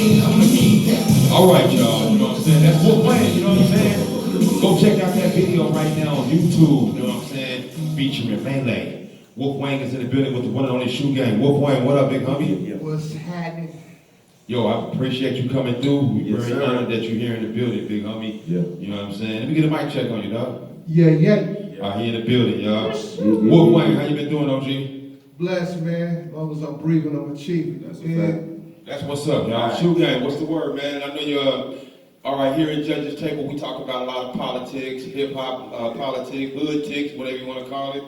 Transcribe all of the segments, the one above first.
All right, y'all. You know what I'm saying? That's Wolf Wayne. You know what I'm saying? Go check out that video right now on YouTube. You know what I'm saying? Featuring Melee. Wolf Wayne is in the building with the one and only Shoe Gang. Wolf Wayne, what up, big homie? What's happening? Yo, I appreciate you coming through. We're Yes, very sir. honored that you're here in the building, big homie. Yeah. You know what I'm saying? Let me get a mic check on you, dog. Yeah. Out here in the building, y'all. Wolf Wayne, how you been doing, OG? Blessed, man. As long as I'm breathing, I'm achieving. That's a fact. That's what's up, y'all. Shoe Gang, what's the word, man? I know you're, all right, here in Judges Table, we talk about a lot of politics, hip-hop politics, hood ticks, whatever you want to call it.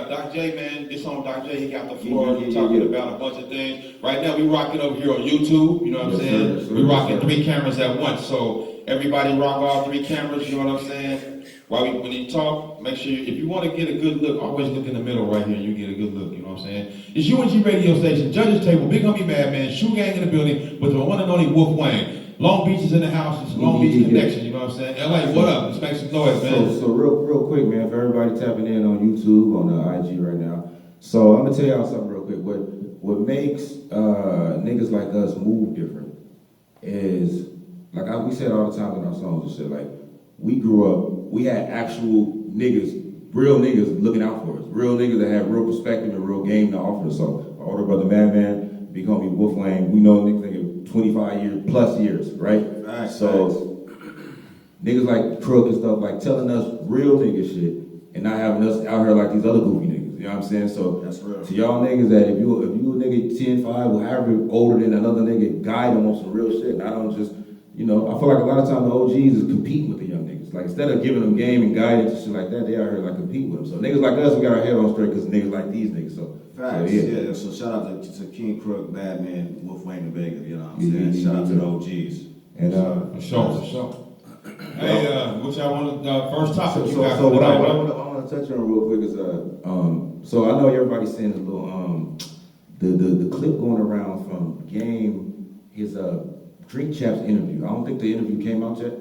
Doc J, man, this on Doc J, he got the floor. We're talking about a bunch of things. Right now, we rocking over here on YouTube, you know what I'm saying? Sir, we rocking 3 cameras at once, so everybody rock all 3 cameras, you know what I'm saying? When you talk, make sure, if you want to get a good look, always look in the middle right here, you get a good look, you know what I'm saying? It's UNG Radio Station, Judges Table, Big Homie Madman, Shoe Gang in the building with the one and only Wolf Wayne. Long Beach is in the house, it's Long Beach Connection, you know what I'm saying? LA, what up? Let's make some noise, man. So real quick, man, for everybody tapping in on YouTube, on the IG right now. So I'm gonna tell y'all something real quick. What makes niggas like us move different is, like we said all the time in our songs and shit, like, we grew up, we had actual niggas, real niggas looking out for us. Real niggas that had real perspective and real game to offer us. So, our older brother Madman, big homie Wolf Wayne, we know niggas 25 plus years, right? So, niggas like Crook and stuff, like telling us real nigga shit and not having us out here like these other goofy niggas, you know what I'm saying? So, that's real. To y'all niggas that if you a nigga 10, 5, or however older than another nigga, guide them on some real shit. And I don't just, you know, I feel like a lot of times the OGs is competing with the young niggas. Like, instead of giving them game and guidance and shit like that, they out here like competing with them. So niggas like us, we got our head on straight because niggas like these niggas. So, Facts, yeah. So shout out to King Crook, Madman, Wolf Wayne, and Vega, you know what I'm saying? Shout out to the OGs. And for sure. Hey, what y'all want to, first topic you got so what I tonight, want to touch on real quick is, so I know everybody's seeing a little, the clip going around from Game, his Drink Champs interview. I don't think the interview came out yet,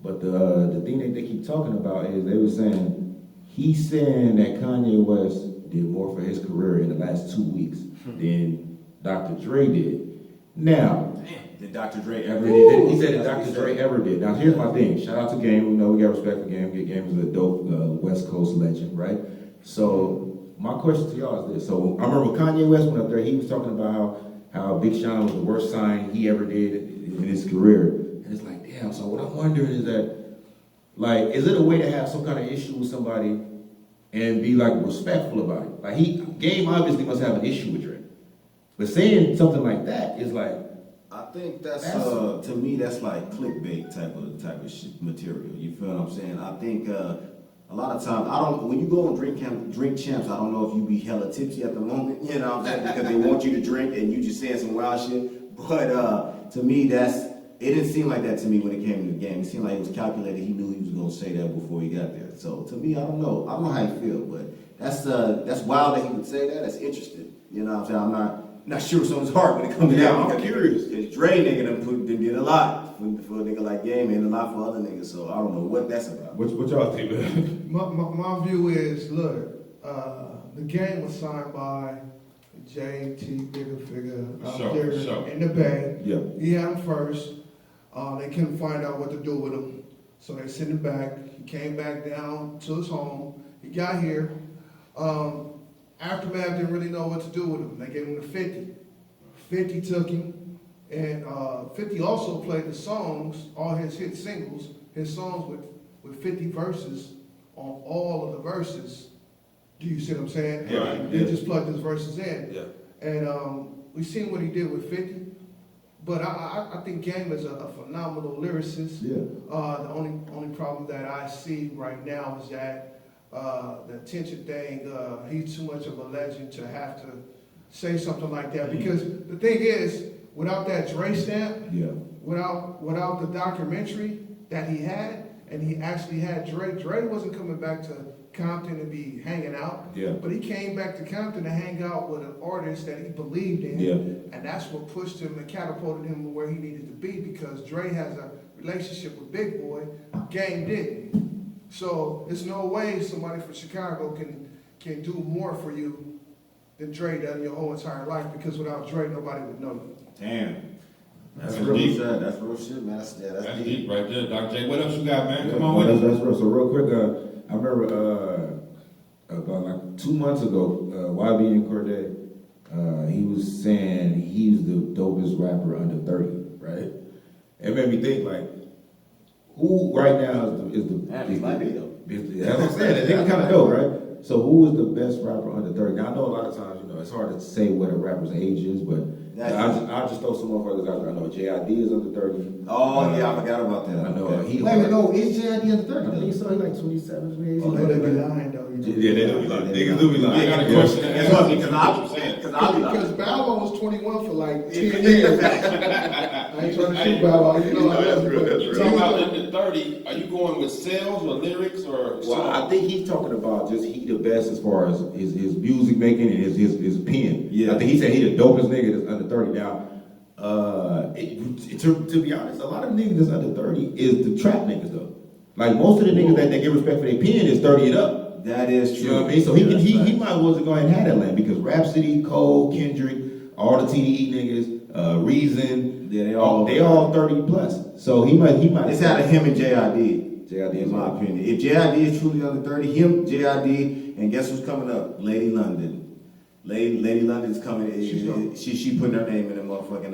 but the thing that they keep talking about is they were saying, he's saying that Kanye West did more for his career in the last 2 weeks than Dr. Dre did. Now, Did Dr. Dre ever did, he said that Dr. Dre ever did. Now, here's my thing. Shout out to Game. We know we got respect for Game. Game is a dope West Coast legend, right? So, my question to y'all is this. So, I remember Kanye West went up there. He was talking about how Big Sean was the worst sign he ever did in his career. And it's like, damn. So, what I'm wondering is that, like, is it a way to have some kind of issue with somebody and be, like, respectful about it? Like, Game obviously must have an issue with Dre. But saying something like that is like, I think that's to me that's like clickbait type of shit material. You feel what I'm saying? I think a lot of times when you go on drink champs, I don't know if you be hella tipsy at the moment, you know what I'm saying? Because they want you to drink and you just saying some wild shit. But to me it didn't seem like that to me when it came to the game. It seemed like it was calculated. He knew he was gonna say that before he got there. So to me, I don't know how you feel, but that's wild that he would say that. That's interesting. You know what I'm saying? I'm not sure what's on his heart when it comes down. I'm curious. Because Dre nigga done did a lot for a nigga like Game and a lot for other niggas. So I don't know what that's about. What y'all think, man? My view is, look, the Game was signed by JT Bigger Figure out there in the Bay. Yeah. He had him first. They couldn't find out what to do with him. So they sent him back. He came back down to his home. He got here. Aftermath didn't really know what to do with him. They gave him the 50. 50 took him. And 50 also played the songs, all his hit singles, his songs with 50 verses on all of the verses. Do you see what I'm saying? Yeah. They just plugged his verses in. Yeah. And we seen what he did with 50. But I think Game is a phenomenal lyricist. Yeah. The only problem that I see right now is that the attention thing, he's too much of a legend to have to say something like that. Because the thing is, without that Dre stamp, without the documentary that he had, and he actually had Dre wasn't coming back to Compton to be hanging out. Yeah. But he came back to Compton to hang out with an artist that he believed in. Yeah. And that's what pushed him and catapulted him where he needed to be, because Dre has a relationship with Big Boy, Game didn't. So there's no way somebody from Chicago can do more for you than Dre done your whole entire life, because without Dre, nobody would know you. Damn. That's That's real deep. shit. That's real shit, man. That's deep right there, Dr. J. What else you got, man? Yeah, Come on with it. that's real. So real quick, I remember about like 2 months ago, YB and Corday, he was saying he's the dopest rapper under 30, right? It made me think like, who right now is the Man, he might be though. that's what I'm saying. I think it's kind of dope, right? So who is the best rapper under 30? Now I know a lot of times, it's hard to say what a rapper's age is, but I'll just throw some motherfuckers out there. I know J.I.D. is under 30. Oh yeah, I forgot about that. I know Okay. he. Wait a minute, no, is J.I.D. under 30? I think so. He like 27, 28. Oh, they be lying though. Yeah, they do be lying. Niggas do be lying. I got a question to ask you Because Bow Wow was 21 for like 10 years. I ain't trying to shoot Bow Wow. You know I love you, but You talking about under 30, are you going with sales or lyrics or Well, I think he's talking about just he the best as far as his music making and his pen. Yeah. I think he said he the dopest nigga that's under 30. Now, to be honest, a lot of niggas that's under 30 is the trap niggas though. Like most of the niggas that get respect for their pen is 30 and up. That is true. You know what I mean? So he might as well go ahead and have that lane because Rhapsody, Cole, Kendrick, all the TDE niggas, Reason, Yeah, they all 30 plus. So he might. It's out of him and J.I.D. J.I.D. in my opinion. If J.I.D. is truly under 30, him, J.I.D., and guess who's coming up? Lady London. Lady London's coming. She putting her name in the motherfucking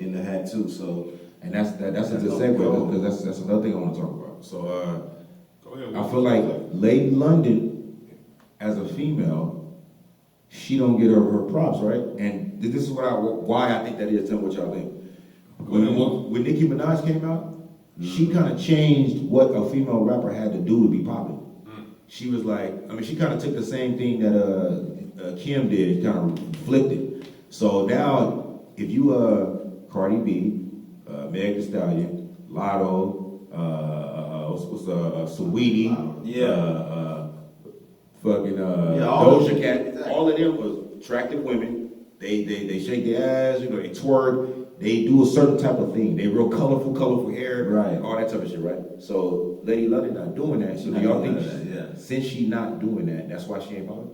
in the hat too. So And that's a good That's segue cool. because that's another thing I want to talk about. So Go ahead. I feel like Lady London, as a female, she don't get her props, right? And this is why I think that is. Tell me what y'all think. When Nicki Minaj came out, she kind of changed what a female rapper had to do to be popular. She was like, she kind of took the same thing that Kim did and kind of flipped it. So now, if you Cardi B, Meg Thee Stallion, Lotto, Saweetie, Doja Cat, exactly. all of them was attractive women. They shake their ass, they twerk. They do a certain type of thing. They real colorful hair, Right. all that type of shit, right? So Lady London not doing that. So do Not y'all doing think that, yeah. since she not doing that, that's why she ain't popular?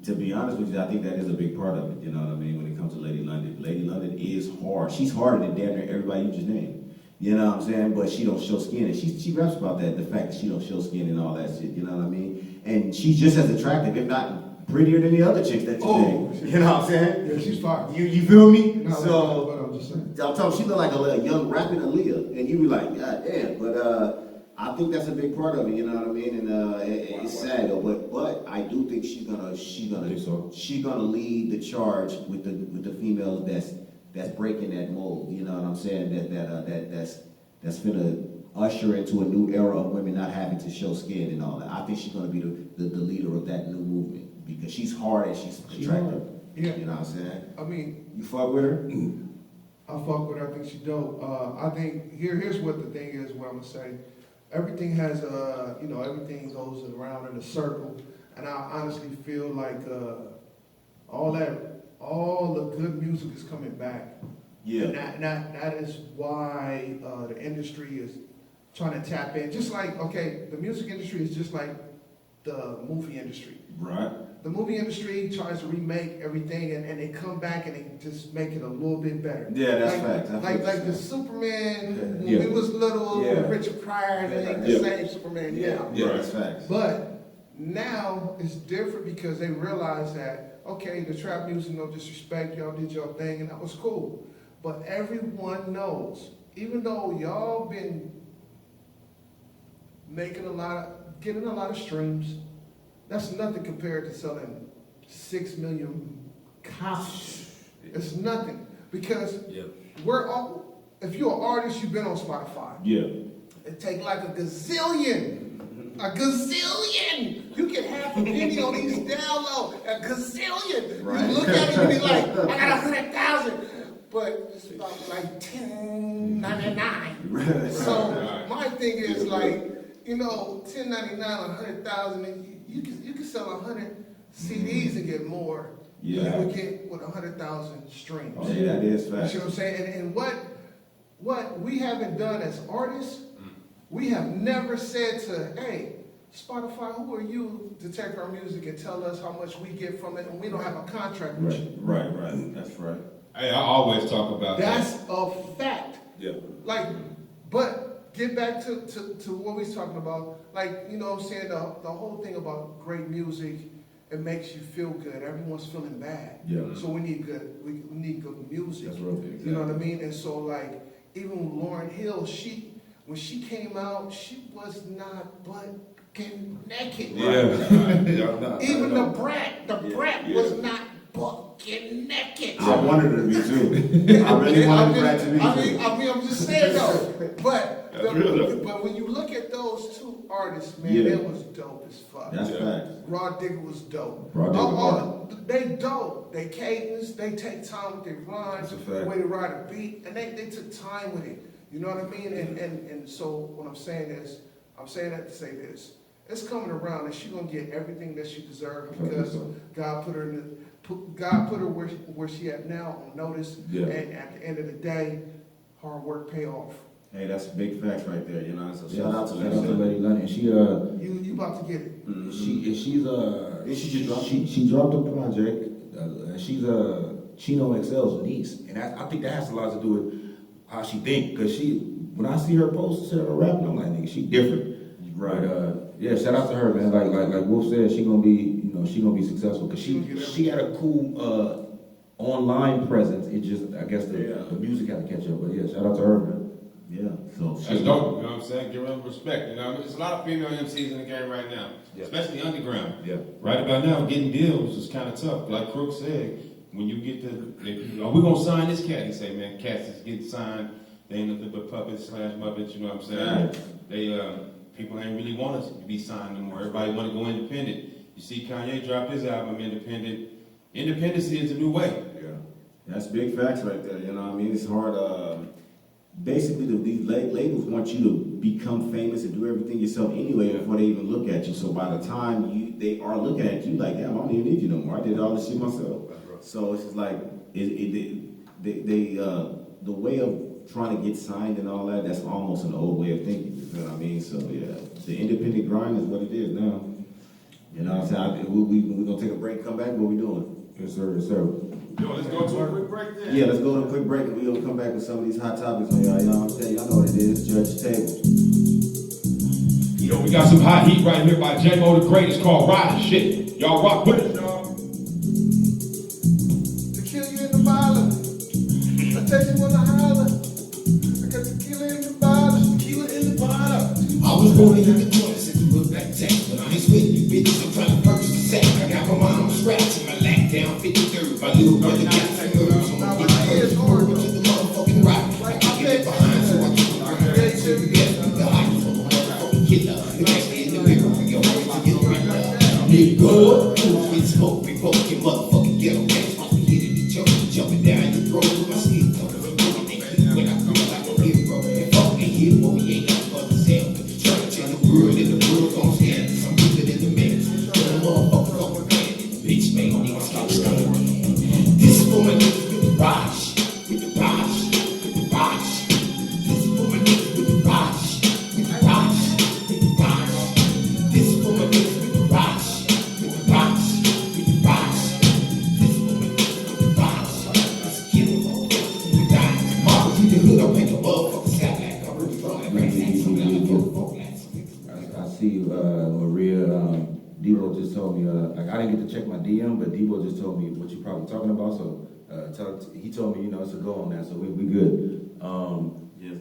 to be honest with you, I think that is a big part of it. You know what I mean? When it comes to Lady London, Lady London is hard. She's harder than damn near everybody you just named. You know what I'm saying? But she don't show skin, and she raps about that, the fact that she don't show skin and all that shit. You know what I mean? And she's just as attractive, if not prettier than the other chicks that you named. You know what I'm saying? Yeah, she's fire. You feel me? No, So but I'm just saying. I'm talking, she look like a young rapping Aaliyah, and you be like, God damn. But I think that's a big part of it. You know what I mean? And it's sad though, but I do think she's gonna lead the charge with the females that's breaking that mold. You know what I'm saying? That's gonna usher into a new era of women not having to show skin and all that. I think she's gonna be the leader of that new movement because she's hard and she's attractive. Yeah. You know what I'm saying? I mean, You fuck with her? I fuck with her. I think she dope. I think here's what the thing is. What I'm gonna say. Everything has everything goes around in a circle, and I honestly feel like all the good music is coming back. Yeah. And that is why the industry is trying to tap in. Just like, the music industry is just like the movie industry. Right. The movie industry tries to remake everything, and they come back and they just make it a little bit better. Yeah, that's like, facts. Like the Superman, when Yeah. we was little, Yeah. Richard Pryor, they ain't Yeah. the same Superman now. Yeah. That's facts. But now it's different because they realize that, the trap music, no disrespect, y'all did your thing and that was cool. But everyone knows, even though y'all been getting a lot of streams, that's nothing compared to selling 6 million copies. It's nothing because if you're an artist, you've been on Spotify. Yeah. It take like a gazillion. You can have a video on these download. A gazillion. Right. You look at it and be like, I got 100,000. But it's about like 10.99. So my thing is like, 10.99, 100,000, and you can sell 100 CDs and get more than you would get with 100,000 streams. Oh, yeah, that is You facts. see what I'm saying? And what we haven't done as artists, we have never said to, hey, Spotify, who are you to take our music and tell us how much we get from it, and we don't have a contract with you. Right. That's right. Hey, I always talk about That's that. a fact. Yeah. Like, but get back to what we was talking about. Like, you know what I'm saying? The whole thing about great music, it makes you feel good. Everyone's feeling bad. Yeah. So we need good music. That's real big. You know what I mean? And so like, even Lauryn Hill, when she came out, she was not but getting naked. Yeah. Even the brat was not but getting naked. I wanted her to be too. I really wanted Brad to be too. I'm just saying though. But That's real, though. but when you look at those two artists, man, Yeah. it was dope as fuck. That's facts. Rod Digger was dope. Rod Digger, They dope. They cadence. They take time with their rhymes, That's a the fact. way they ride a beat, and they took time with it. You know what I mean? And so what I'm saying is, I'm saying that to say this. It's coming around, and she's gonna get everything that she deserves because God put her where she at now on notice. Yeah. And at the end of the day, hard work pay off. Hey, that's a big fact right there, you know. So shout out to Shout out to Lady. Lady London. She You about to get it. she dropped a project. She's Chino XL's niece, and I think that has a lot to do with how she think. Cause when I see her post, her rapping, I'm like, nigga, she different. Right. But, yeah, shout out to her, man. Like Wolf said, she gonna be successful. Cause she had a cool online presence. It just, I guess the music had to catch up. But yeah, shout out to her, man. Yeah. So That's dope, you know what I'm saying? Give them respect. You know, there's a lot of female MCs in the game right now, especially underground. Yeah. Right about now, getting deals is kind of tough. Like Crook said, when you get we're going to sign this cat. He say, man, cats is getting signed. They ain't nothing but puppets / muppets, you know what I'm saying? They, people ain't really want us to be signed anymore. Everybody want to go independent. You see Kanye dropped his album, Independent. Independency is a new way. Yeah. that's big facts right there. You know what I mean? It's hard. Basically, these labels want you to become famous and do everything yourself anyway before they even look at you. So by the time they are looking at you, like, damn, I don't even need you no more. I did all this shit myself. So it's just like the way of trying to get signed and all that. That's almost an old way of thinking. You know what I mean? So yeah, the independent grind is what it is now. You know what I'm saying? We're gonna take a break, come back. What we doing? Yes, sir. Yes, sir. Yo, let's go to a quick break then. Yeah, let's go to a quick break and we're gonna come back with some of these hot topics on y'all. You know what I'm saying? Y'all know what it is. Judge Table. Yo, we got some hot heat right here by J-Mo the Great. It's called Riding Shit. Y'all rock with it, y'all. To kill you in the bottle. I tell you when I holler. I got tequila in the bottle. Tequila in the bottle. I was rolling in the corner, said you look like tech, but I ain't sweating you bitches. I'm trying to purchase a sack. I got my mom scratching my lack down 53rd. My little brother got some nerves. I'm gonna get my over to the motherfucking rock. I can get it behind, so I keep it behind. So you best be the hot for the motherfucking killer. The next day in the mirror, we go right to get rid of. Nigga, proof with smoke, we both get motherfucking ghetto rats. Once we hit it, each other, jumping down your throat with my skin color. When I come like a hero, and fuck ain't here, but we ain't got but the same. Trying to tell the world and the world gon' stand. Some people in the mix. Put a motherfucker up with man. Bitch, man, niggas stop stuttering. This is for my niggas with the Raj. With the Raj. With the Raj. This is for my niggas with the Raj. With the Raj. With the Raj. This is for my niggas with the Raj. With the Raj. With the Raj. This is for my niggas with the Raj. Let's kill them all. We die. Marvel through the hood, I'll make a motherfucker skyback. I'm really from that race. I see Maria Debo just told me like I didn't get to check my DM, but Debo just told me what you're probably talking about. So he told me it's a go on that, so we good.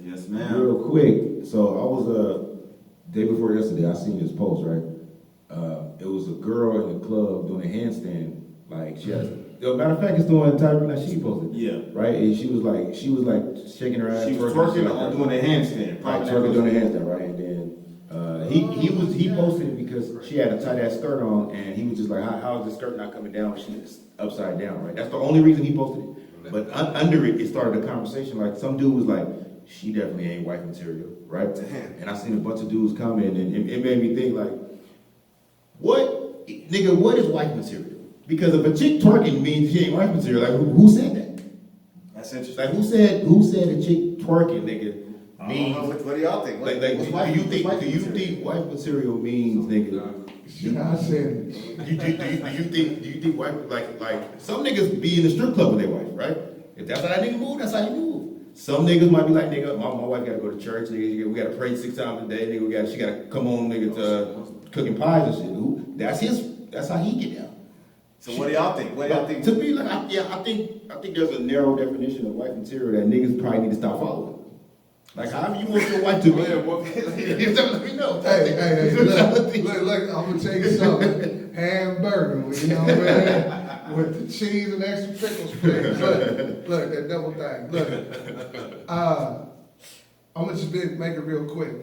Yes, ma'am. Real quick, so I was day before yesterday. I seen this post right. It was a girl in the club doing a handstand. Like she has. Matter of fact, it's doing Tyra like she posted. Yeah. Right, and she was like shaking her ass. She was twerking or doing a handstand. Right, twerking doing a handstand, right, and then he posted it because she had a tight ass skirt on, and he was just like, how is the skirt not coming down when she's upside down, right? That's the only reason he posted it. But under it started a conversation. Like some dude was like, she definitely ain't wife material, right? And I seen a bunch of dudes comment, and it made me think like, what is wife material? Because if a chick twerking means she ain't wife material, like who said that? That's interesting. Like who said a chick twerking, nigga? Means, what do y'all think? like do you think wife material means, nigga? I said it. Do you think wife like some niggas be in the strip club with their wife, right? They If that's how that nigga move, that's how you move. Some niggas might be like, nigga, my wife gotta go to church, nigga, we gotta pray 6 times a day, nigga, she gotta come home, nigga, to cooking pies and shit. That's how he get down. So what do y'all think? What do y'all think? To me, like, I think there's a narrow definition of wife material that niggas probably need to stop following. Like, however you want your wife to be. Let me know. Hey, look, I'm gonna tell you something. Hamburger, you know what I mean? With the cheese and extra pickles, please. Look, that double thing. Look, I'm gonna just make it real quick.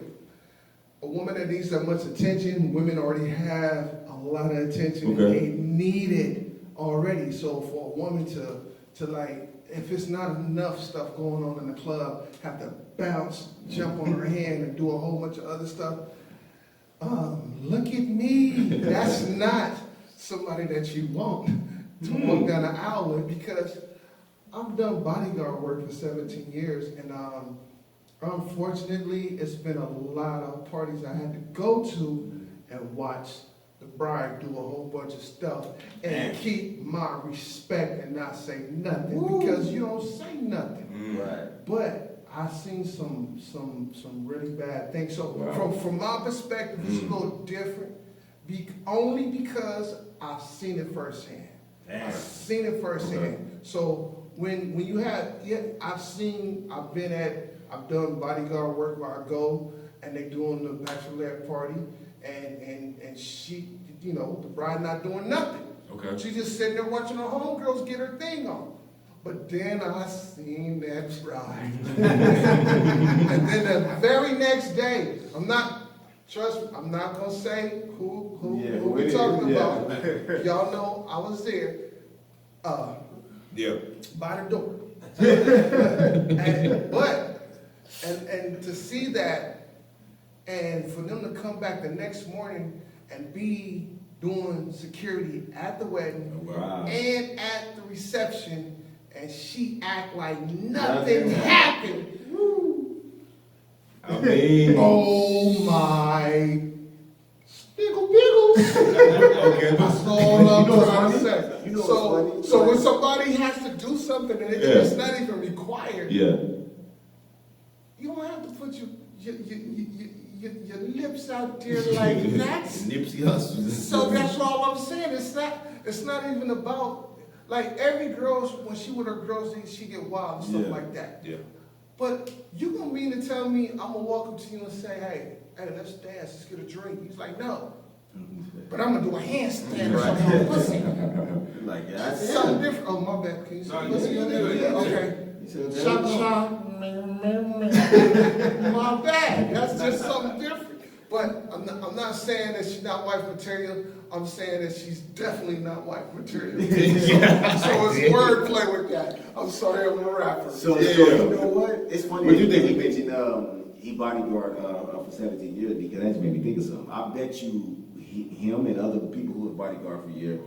A woman that needs that much attention, women already have a lot of attention and they need it already. So for a woman to like, if it's not enough stuff going on in the club, have to bounce, jump on her hand and do a whole bunch of other stuff. Look at me. That's not somebody that you want to walk down the aisle with, because I've done bodyguard work for 17 years and unfortunately it's been a lot of parties I had to go to and watch the bride do a whole bunch of stuff and keep my respect and not say nothing because you don't say nothing. Right. But I've seen some really bad things. So from my perspective, it's a little different, only because I've seen it firsthand. I've seen it firsthand. So when you have, I've done bodyguard work where I go and they doing the bachelorette party and she, you know, the bride not doing nothing. Okay. She's just sitting there watching her homegirls get her thing on. But then I seen that bride. And then the very next day, I'm not gonna say who we talking about. Y'all know I was there. By the door. and to see that, and for them to come back the next morning and be doing security at the wedding and at the reception, and she act like nothing happened. I mean, oh my Biggles. okay, That's all I'm trying to say. You know what's funny? So when somebody has to do something and it's not even required, you don't have to put your lips out there like that. Nipsey Hussle. So that's all I'm saying. It's not even about, like, every girl, when she with her girls, she get wild and stuff like that. Yeah. But you gonna mean to tell me I'm gonna walk up to you and say, hey, let's dance, let's get a drink. He's like, no. But I'm gonna do a handstand or something on pussy. Like, yeah, It's something different. Oh, my bad. Can you say pussy? Okay. Shot. My bad. That's just something different. But I'm not saying that she's not wife material. I'm saying that she's definitely not wife material. So it's wordplay with that. I'm sorry, I'm a rapper. So you know what? It's funny What you that think? you mentioned he bodyguard for 17 years, because that just made me think of something. I bet you him and other people who have bodyguard for a year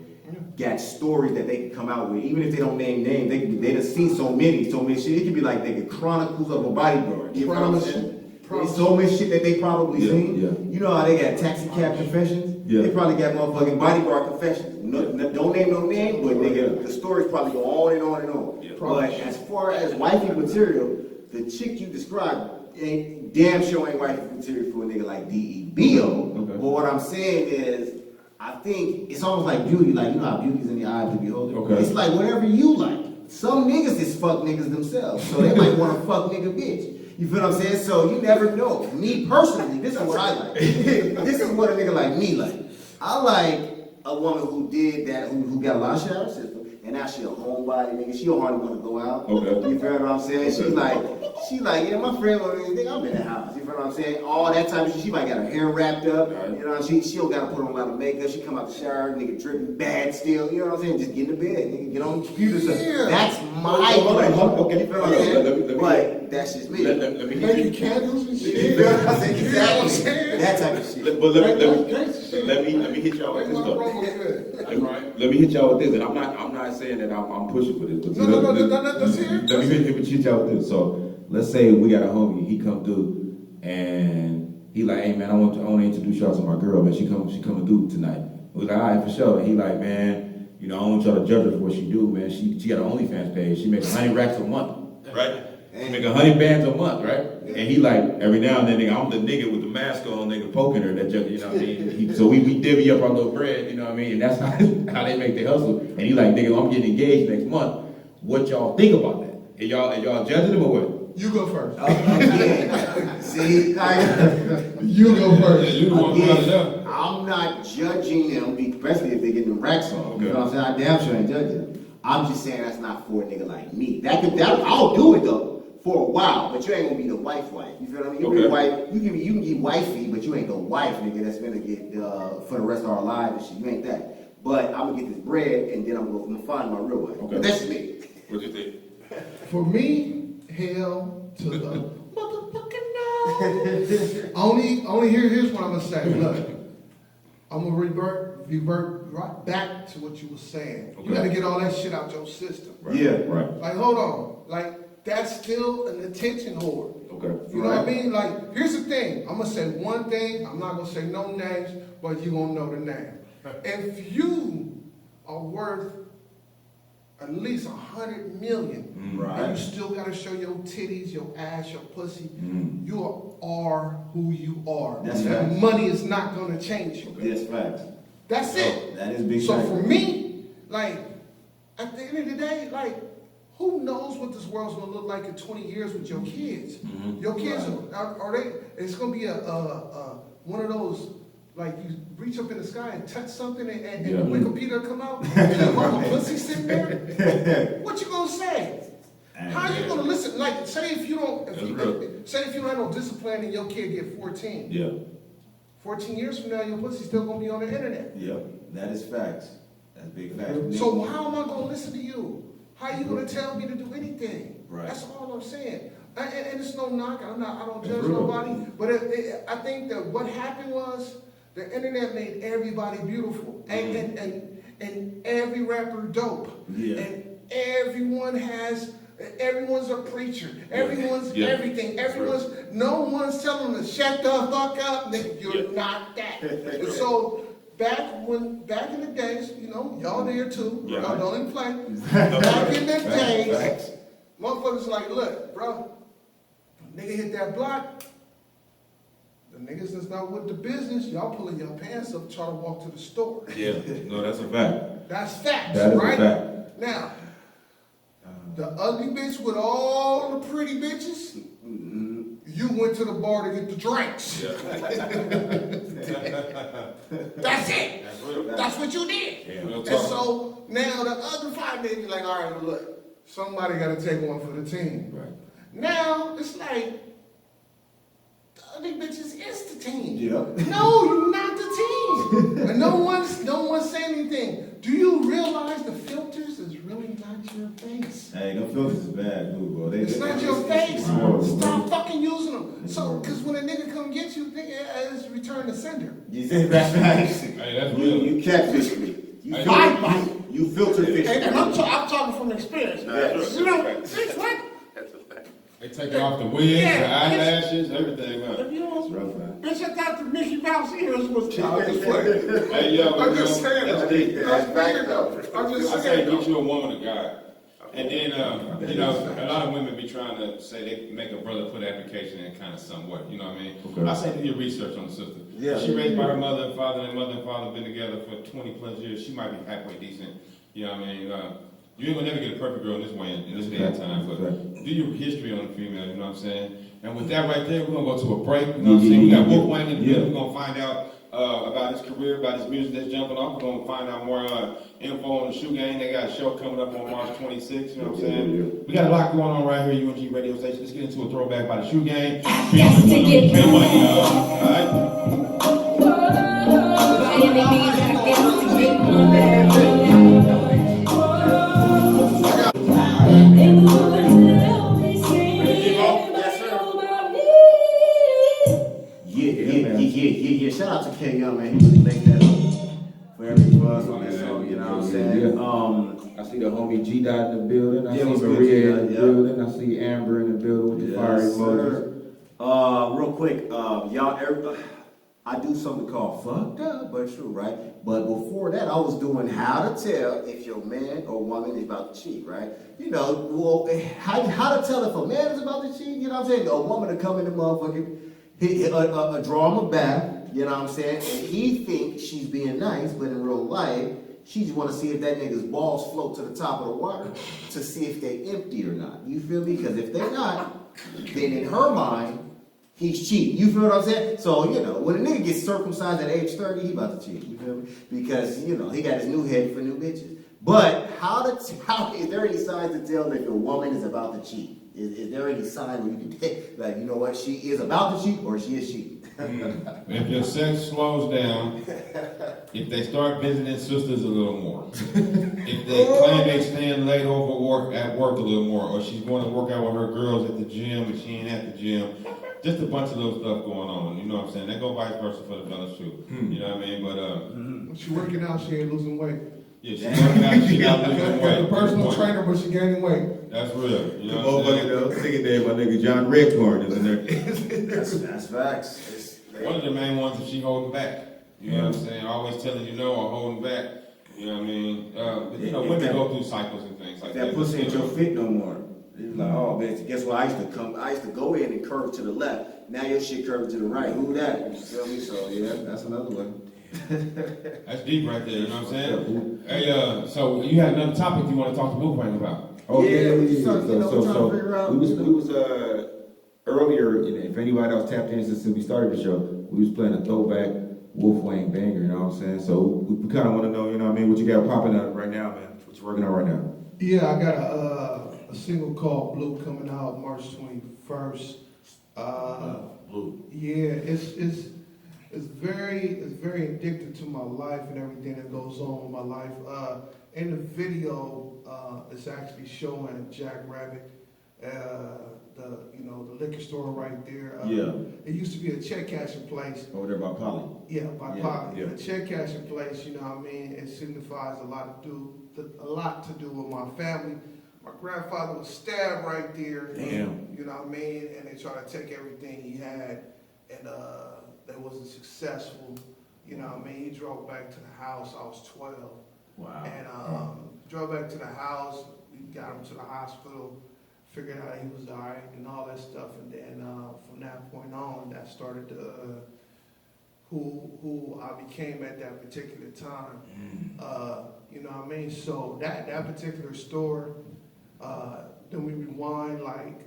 got stories that they can come out with, even if they don't name names. They done seen so many shit. It could be like the chronicles of a bodyguard. You know what I'm saying? There's so much shit that they probably seen. Yeah. You know how they got taxi cab confessions? Yeah. They probably got motherfucking bodyguard confessions. Don't name no name, but nigga, the stories probably go on and on and on. Yeah. But as far as wifey material, the chick you described ain't damn sure ain't wifey material for a nigga like D.E.B.O. Okay. But what I'm saying is, I think it's almost like beauty. Like, you know how beauty's in the eye of the beholder. Okay. It's like whatever you like. Some niggas is fuck niggas themselves, so they might want to fuck nigga bitch. You feel what I'm saying? So you never know. Me personally, this is what I like. This is what a nigga like me like. I like a woman who did that, who got a lot of shower system, and now she a homebody nigga. She don't hardly want to go out. Okay. You feel what I'm saying? She like, yeah, my friend want to I'm in the house. You feel what I'm saying? All that type of shit. She might got her hair wrapped up. You know, she don't got to put on a lot of makeup. She come out the shower, nigga dripping bad still. You know what I'm saying? Just get in the bed, nigga. Get on the computer. Yeah. That's my Okay. You feel what I'm saying? But that's just me. Let me hit Making you. candles and You shit. feel what I'm saying? You know what I'm Exactly. saying? That type of shit. But let me hit y'all with Make this my though. promo good. Let me hit y'all with this, and I'm not saying that I'm pushing for this. But No, let's hear it. Let me hit y'all with this. So let's say we got a homie, he come through, and he like, hey man, I want to introduce y'all to my girl, man. She coming through tonight. We like, all right, for sure. And he like, man, you know, I don't want y'all to judge her for what she do, man. She got an OnlyFans page. She makes 100 racks a month, right? She make 100 bands a month, right? And he like, every now and then, nigga, I'm the nigga with the mask on, nigga, poking her, that just, you know what I mean? So we divvy up our little bread, you know what I mean? And that's how they make their hustle. And he like, nigga, I'm getting engaged next month. What y'all think about that? And y'all judging him or what? You go first. Again, see, like, You go first. You the one who brought it up. I'm not judging them, especially if they're getting them racks on. Okay. You know what I'm saying? I damn sure ain't judging them. I'm just saying that's not for a nigga like me. I'll do it though for a while, but you ain't gonna be the wife. You feel what I mean? You can be wife. You can get wifey, but you ain't the wife, nigga. That's gonna get for the rest of our lives and shit. You ain't that. But I'm gonna get this bread and then I'm gonna find my real wife. Okay. That's me. What you think? For me, hell to the motherfucking no. Only here's what I'm gonna say. Look, I'm gonna revert right back to what you were saying. You Okay. gotta get all that shit out your system. Right. Yeah. Right. Like, hold on. Like, that's still an attention whore. Okay. You know what I mean? Like, here's the thing. I'm gonna say one thing. I'm not gonna say no names, but you gonna know the name. If you are worth at least 100 million, and you still gotta show your titties, your ass, your pussy, you are who you are. That's that facts. money is not gonna change you. That's facts. That's it. That is big. So fact. for me, like, at the end of the day, like, who knows what this world's gonna look like in 20 years with your kids? Your kids are they? It's gonna be one of those, like, you reach up in the sky and touch something and the Wikipedia come out and your mama pussy sitting there. What you gonna say? How you gonna listen? Like, say if you don't have no discipline and your kid get 14. Yeah. 14 years from now, your pussy's still gonna be on the internet. Yep. That is facts. That's big facts. So how am I gonna listen to you? How you gonna tell me to do anything? Right. That's all I'm saying. And it's no knock. I don't judge real. nobody. But I think that what happened was the internet made everybody beautiful, and every rapper dope, Yeah. and everyone's a preacher. Everyone's everything. No one's telling them to shut the fuck up, nigga. You're not that. And so back in the days, you know, y'all there too. Y'all don't even play. Back in the days, motherfuckers like, look, bro, nigga hit that block. The niggas that's not with the business, y'all pulling your pants up, try to walk to the store. Yeah. No, that's a fact. That's facts, That is right? a fact. Now, the ugly bitch with all the pretty bitches, you went to the bar to get the drinks. That's it. That's what you did. And so now the other 5 niggas like, all right, well, look, somebody got to take one for the team. Right. Now it's like, the other bitches is the team. Yeah. No, you're not the team. And no one's saying anything. Do you realize the filters is really not your face? Hey, no filters is bad, dude, bro. It's not your face. Right. Stop fucking using them. So, because when a nigga come get you, it's return to sender. You said that's right. Hey, that's real. You catfish me. You filter fish. And I'm talking from experience. You know, bitch, what? They take off the wigs, the eyelashes, everything, huh? If you don't, Rough, man. bitch, I thought the Mickey Mouse ears was Hey, yo, I'm just saying. that's That's deep. weird though. I'm just I say saying. get you a woman of God. And then, you know, a lot of women be trying to say they make a brother put application in kind of somewhat, you know what I mean? Okay. I say do your research on the sister. Yeah. She raised by her mother and father, and mother and father been together for 20 plus years. She might be halfway decent, you know what I mean? You ain't gonna never get a perfect girl in this way, in this day and time, but do your history on the female, you know what I'm saying? And with that right there, we're gonna go to a break, you know what I'm saying? We got Wolf Wanggg in the building. We're gonna find out about his career, about his music that's jumping off. We're gonna find out more info on the shoe game. They got a show coming up on March 26th, you know what I'm saying? We got a lot going on right here, UNG radio station. Let's get into a throwback by the shoe game. Got to get money. Alright? Yeah. Shout out to K Young, man. He really make that up for every buzz on that song, you know what I'm saying? I see the homie G Dot in the building. I Yeah, see what's good, Maria in the G-Dot? building. I see Amber in the building with the fire emojis. Real quick, y'all, I do something called fucked up but true, right? But before that, I was doing how to tell if your man or woman is about to cheat, right? You know, well, how to tell if a man is about to cheat, you know what I'm saying? A woman to come in the motherfucking, draw him a bath, you know what I'm saying? And he thinks she's being nice, but in real life, she just want to see if that nigga's balls float to the top of the water to see if they empty or not. You feel me? Because if they're not, then in her mind, he's cheating. You feel what I'm saying? So, you know, when a nigga gets circumcised at age 30, he about to cheat. You feel me? Because, you know, he got his new head for new bitches. But how is there any signs to tell that the woman is about to cheat? Is there any sign where you can take, like, you know what, she is about to cheat or she is cheating? If your sex slows down, if they start visiting sisters a little more, if they claim they staying late over at work a little more, or she's going to work out with her girls at the gym and she ain't at the gym, just a bunch of little stuff going on. You know what I'm saying? That go vice versa for the fellas too. You know what I mean? But When she working out, she ain't losing weight. yeah, she's working out, she not losing Got weight. a personal trainer, but she gaining weight. That's real. You know what I'm saying? Motherfucker, singing there, my nigga John Redcorn is in there. That's facts. One of the main ones is she holding back. You know what I'm saying? Always telling you no or holding back. You know what I mean? But you know, women go through cycles and things like that. That pussy ain't your fit no more. It's like, oh man, guess what? I used to go in and curve to the left. Now your shit curved to the right. Who that? You feel me? So yeah, that's another one. That's deep right there, you know what I'm saying? Hey, so you had another topic you want to talk to Blue Wang about? Oh yeah. So, you know, trying to figure out, we was earlier. You know, if anybody else tapped in since we started the show, we was playing a throwback Wolfwang banger. You know what I'm saying? So we kind of want to know, you know what I mean? What you got popping up right now, man? What you working on right now? Yeah, I got a single called Blue coming out March 21st. Blue. Yeah, it's very addicted to my life and everything that goes on with my life. In the video, it's actually showing Jack Rabbit, the liquor store right there. Yeah. It used to be a check cashing place. Over there by Polly. Yeah, by Yeah, Polly. yeah. The check cashing place, you know what I mean? It signifies a lot to do with my family. My grandfather was stabbed right there. Damn. You know what I mean? And they tried to take everything he had, and that wasn't successful. You know what I mean? He drove back to the house. I was 12. Wow. And drove back to the house. We got him to the hospital. Figured out he was all right and all that stuff. And then from that point on, that started who I became at that particular time. You know what I mean? So that particular store, then we rewind like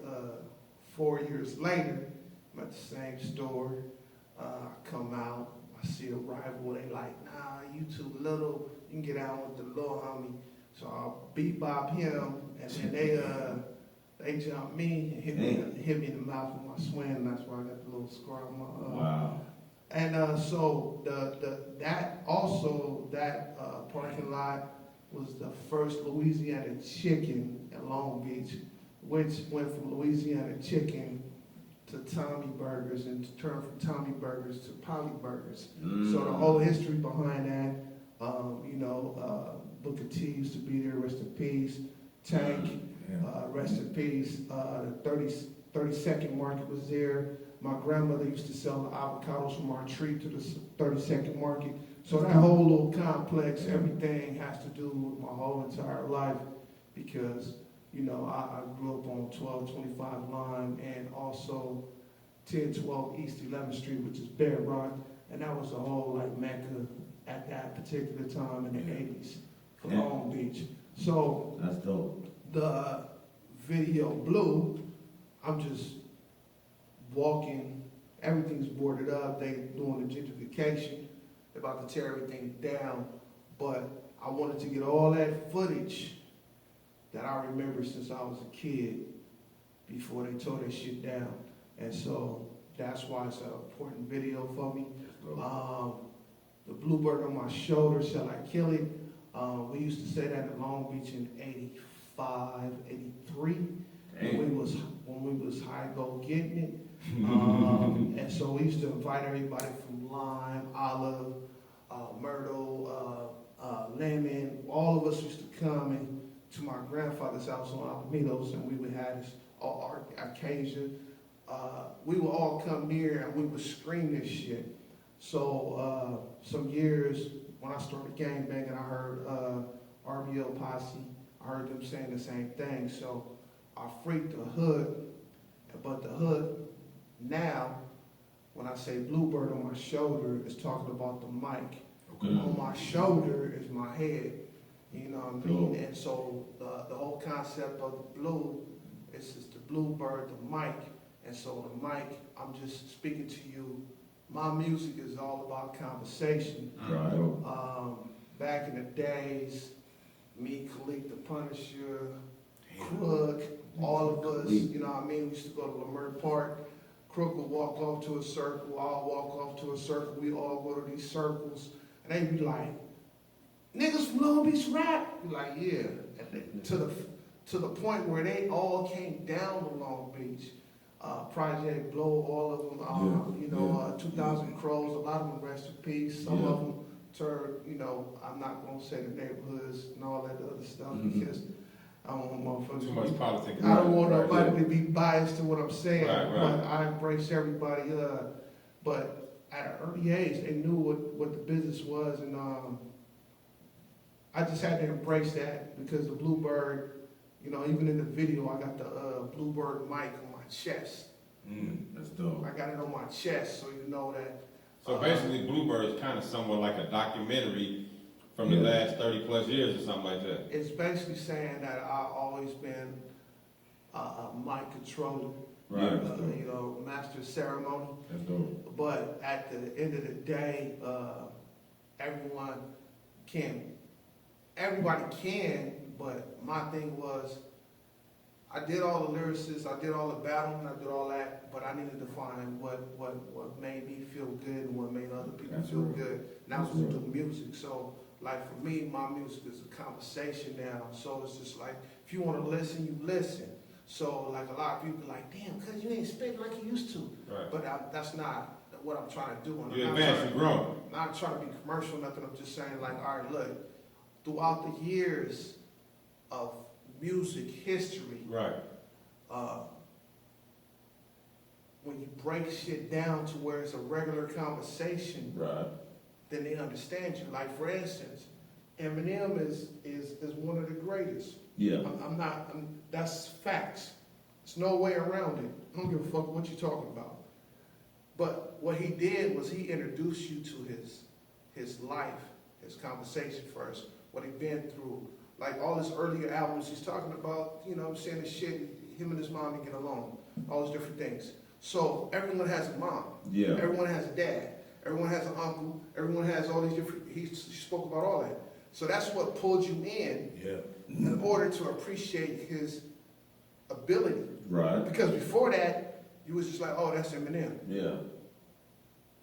4 years later, I'm at the same store. I come out, I see a rival. They like, nah, you too little. You can get out with the little homie. So I'll bebop him, and then they jump me and hit me in the mouth with my swing. That's why I got the little scar on my. Wow. And so that parking lot was the first Louisiana Chicken in Long Beach, which went from Louisiana Chicken to Tommy Burgers and turned from Tommy Burgers to Polly Burgers. So the whole history behind that, Booker T used to be there, rest in peace. Tank, rest in peace. The 32nd Market was there. My grandmother used to sell the avocados from our tree to the 32nd Market. So that whole little complex, everything has to do with my whole entire life because, I grew up on 1225 Lime and also 1012 East 11th Street, which is Bedrock. And that was the whole Mecca at that particular time in the 80s for Long Beach. So That's dope. the video Blue, I'm just walking, everything's boarded up, they doing the gentrification, they're about to tear everything down, but I wanted to get all that footage that I remember since I was a kid before they tore that shit down. And so that's why it's an important video for me. The bluebird on my shoulder, shall I kill it? We used to say that in Long Beach in 85, 83, when we was high gold getting it. And so we used to invite everybody from Lime, Olive, Myrtle, Lemon. All of us used to come to my grandfather's house on Alamitos, and we would have this occasion. We would all come near and we would scream this shit. So some years when I started gangbanging, I heard RBL Posse. I heard them saying the same thing. So I freaked the hood, but the hood now, when I say Bluebird on my shoulder, is talking about the mic. Okay. On my shoulder is my head. You know what I mean? And so the whole concept of the blue is the Bluebird, the mic. And so the mic, I'm just speaking to you. My music is all about conversation. Right. Back in the days, me, Khalik the Punisher, Crook, all of us, you know what I mean? We used to go to Lamert Park. Crook would walk off to a circle, I'll walk off to a circle, we all go to these circles, and they'd be like, niggas from Long Beach rap. Be like, yeah. And to the point where they all came down to Long Beach. Project Blow, all of them, 2,000 Crows, a lot of them rest in peace. Some of them turned, I'm not gonna say the neighborhoods and all that other stuff because I don't want motherfuckers. Too much politics. I don't want nobody to be biased to what I'm saying, Right. but I embrace everybody. But at an early age, they knew what the business was, and I just had to embrace that because the Bluebird, even in the video, I got the Bluebird mic on my chest. That's dope. I got it on my chest, so you know that. So basically, Bluebird is kind of somewhat like a documentary from the last 30 plus years or something like that. It's basically saying that I've always been a mic controller, Right. master of ceremony. That's dope. But at the end of the day, everybody can, but my thing was, I did all the lyricists, I did all the battling, I did all that, but I needed to find what made me feel good and what made other people That's feel right. good. And that That's was right. through music. So, like for me, my music is a conversation now. So it's just like, if you want to listen, you listen. So like a lot of people like, damn, cuz you ain't spitting like you used to. Right. But that's not what I'm trying to do. You advance, you grow. I'm not trying to be commercial, nothing. I'm just saying, like, all right, look, throughout the years of music history, Right. when you break shit down to where it's a regular conversation, Right. then they understand you. Like, for instance, Eminem is one of the greatest. Yeah. That's facts. There's no way around it. I don't give a fuck what you're talking about. But what he did was he introduced you to his life, his conversation first, what he'd been through. Like all his earlier albums, he's talking about, I'm saying the shit, him and his mom didn't get along, all those different things. So everyone has a mom. Yeah. Everyone has a dad. Everyone has an uncle. Everyone has all these different, he spoke about all that. So that's what pulled you in order to appreciate his ability. Right. Because before that, you was just like, oh, that's Eminem. Yeah.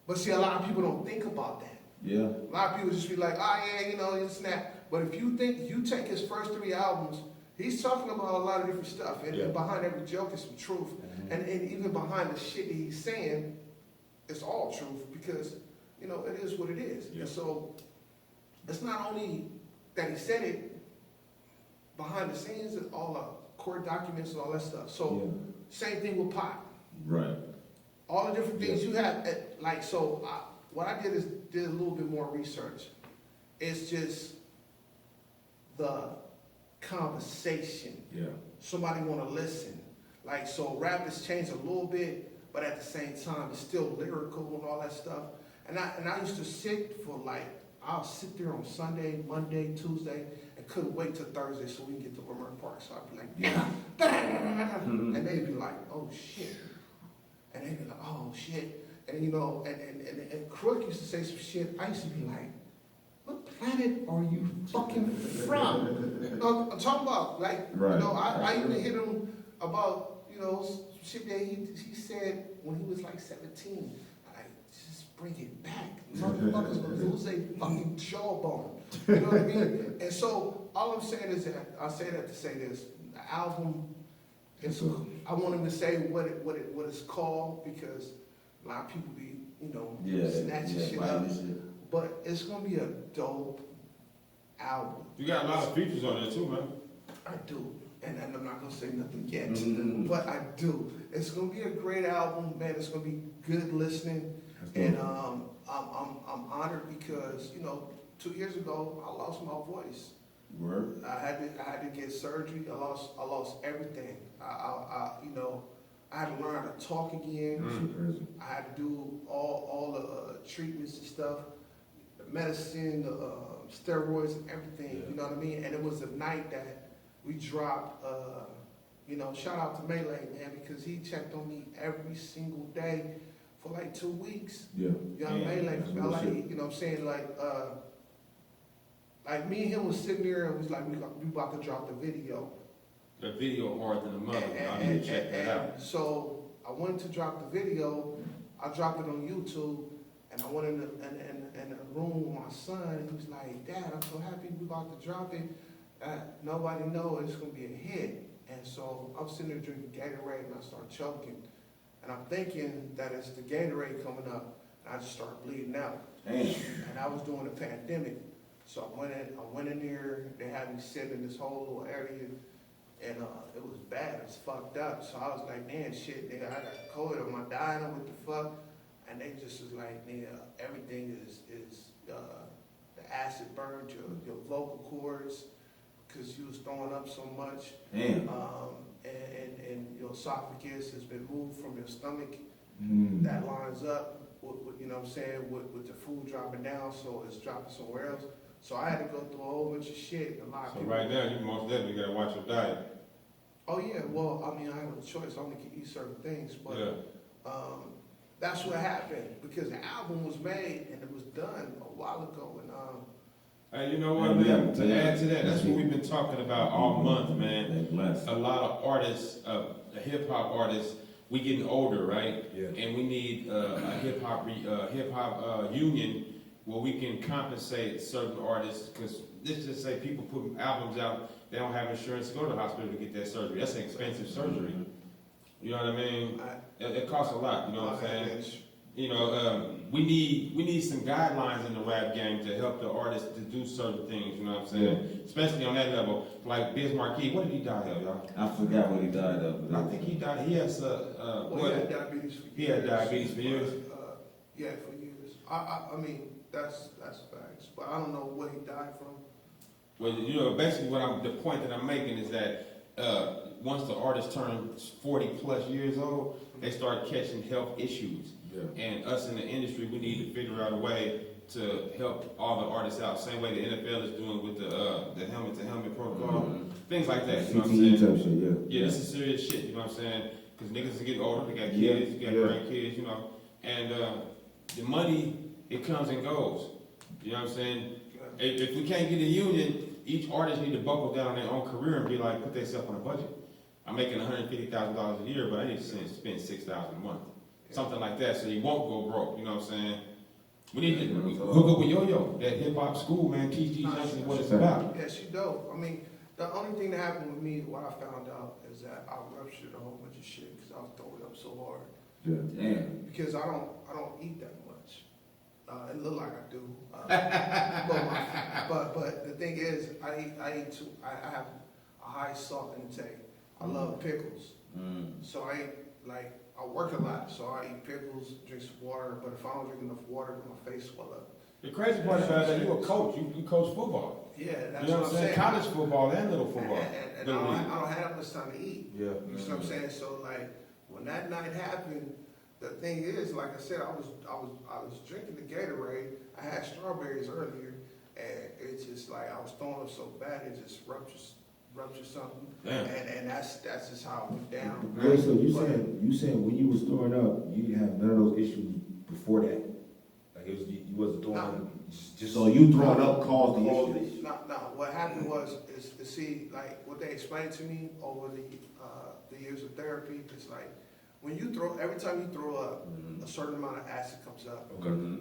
But see, a lot of people don't think about that. Yeah. A lot of people just be like, oh yeah, it's snap. But if you take his first 3 albums, he's talking about a lot of different stuff. And behind every joke is some truth. And even behind the shit that he's saying, it's all truth because, it is what it is. Yeah. And so it's not only that he said it, behind the scenes, and all the court documents and all that stuff. So same thing with Pop. Right. All the different things you have, what I did is did a little bit more research. It's just the conversation. Yeah. Somebody want to listen. Like, so rap has changed a little bit, but at the same time, it's still lyrical and all that stuff. And I used to sit for I'll sit there on Sunday, Monday, Tuesday, and couldn't wait till Thursday so we can get to Lamert Park. So I'd be like, and they'd be like, oh shit. And they'd be like, oh shit. And and Crook used to say some shit. I used to be like, what planet are you fucking from? No, I'm talking about, Right. I even hit him about, shit that he said when he was like 17. Just bring it back. Motherfuckers gonna lose a fucking jawbone. You know what I mean? And so all I'm saying is that I say that to say this: the album. I want him to say what it's called because a lot of people be snatching shit up. But it's gonna be a dope album. You got a lot of features on there too, man. I do. And I'm not gonna say nothing yet, but I do. It's gonna be a great album, man. It's gonna be good listening. And I'm honored because, 2 years ago, I lost my voice. Word. I had to get surgery. I lost everything. I had to learn how to talk again. Crazy. I had to do all the treatments and stuff, the medicine, the steroids and everything, you know what I mean? And it was the night that we dropped, shout out to Melee, man, because he checked on me every single day for like 2 weeks. Yeah. Young Melee, that's I real like, shit. you know what I'm saying? Like me and him was sitting there and was like, we about to drop the video. The video harder than the mother. I need to check that out. So I went to drop the video. I dropped it on YouTube, and I went in the room with my son. And he was like, "Dad, I'm so happy we about to drop it. Nobody knows it's gonna be a hit." And so I'm sitting there drinking Gatorade, and I start choking. And I'm thinking that it's the Gatorade coming up, and I just start bleeding out. Damn. And I was doing the pandemic, so I went in there. They had me sit in this whole little area. And it was bad, it was fucked up. So I was like, man, shit, nigga, I got COVID, am I dying, or what the fuck? And they just was like, nigga, everything is the acid burned your vocal cords, because you was throwing up so much. Damn. And your esophagus has been moved from your stomach. Mm. That lines up with you know what I'm saying, with the food dropping down, so it's dropping somewhere else. So I had to go through a whole bunch of shit. A lot of So people. right now, you most definitely gotta watch your diet. Oh yeah, well, I mean, I have no choice. I only can eat certain things, but Yeah. that's what happened because the album was made and it was done a while ago. And Hey, you know what, man? To add to that, that's what we've been talking about all month, man. They blessed. A lot of artists, hip hop artists, we getting older, right? Yeah. And we need a hip hop union where we can compensate certain artists, because let's just say people put albums out, they don't have insurance to go to the hospital to get that surgery. That's an expensive surgery. You know what I mean? It costs a lot. You know what I'm saying? You know, we need some guidelines in the rap game to help the artists to do certain things. You know what I'm saying? Especially on that level, like Biz Markie. What did he die of, y'all? I forgot what he died of. I think he died. He has well, he had diabetes for years. He had diabetes for years. Yeah, for years. I mean, that's facts, but I don't know what he died from. Well, you know, basically the point that I'm making is that once the artist turns 40 plus years old, they start catching health issues. Yeah. And us in the industry, we need to figure out a way to help all the artists out. Same way the NFL is doing with the helmet-to-helmet protocol, things like that. You know what I'm CTE saying? type shit, yeah. Yeah, this is serious shit. You know what I'm saying? Because niggas are getting older, they got kids, Yeah, you got yeah. grandkids, you know, and the money, it comes and goes. You know what I'm saying? If we can't get a union, each artist need to buckle down on their own career and be like, put themselves on a budget. I'm making $150,000 a year, but I need to spend $6,000 a month. Something like that, so you won't go broke. You know what I'm saying? We need to hook up with Yo-Yo, that hip hop school, man. Teach these youngsters what it's about. Yeah, she dope. I mean, the only thing that happened with me, what I found out, is that I ruptured a whole bunch of shit because I was throwing up so hard. Yeah. Damn. Because I don't eat that much. It look like I do. But the thing is, I have a high salt intake. I love pickles. So I work a lot, so I eat pickles, drink some water, but if I don't drink enough water, my face swell up. The crazy part about it, you're a coach. You coach football. Yeah, that's You know what I'm saying. College football and little football. And I don't have that much time to eat. Yeah. You know what I'm saying? So like, when that night happened, the thing is, like I said, I was drinking the Gatorade. I had strawberries earlier, and it's just like I was throwing up so bad, it just ruptured something. Damn. And that's just how it went down. Yeah, so you saying when you was throwing up, you didn't have none of those issues before that? Like it was, you wasn't throwing up. Just So you throwing up caused the issue. No. What happened was is to see like what they explained to me over the years of therapy. It's like when you every time you throw up, a certain amount of acid comes up. Okay.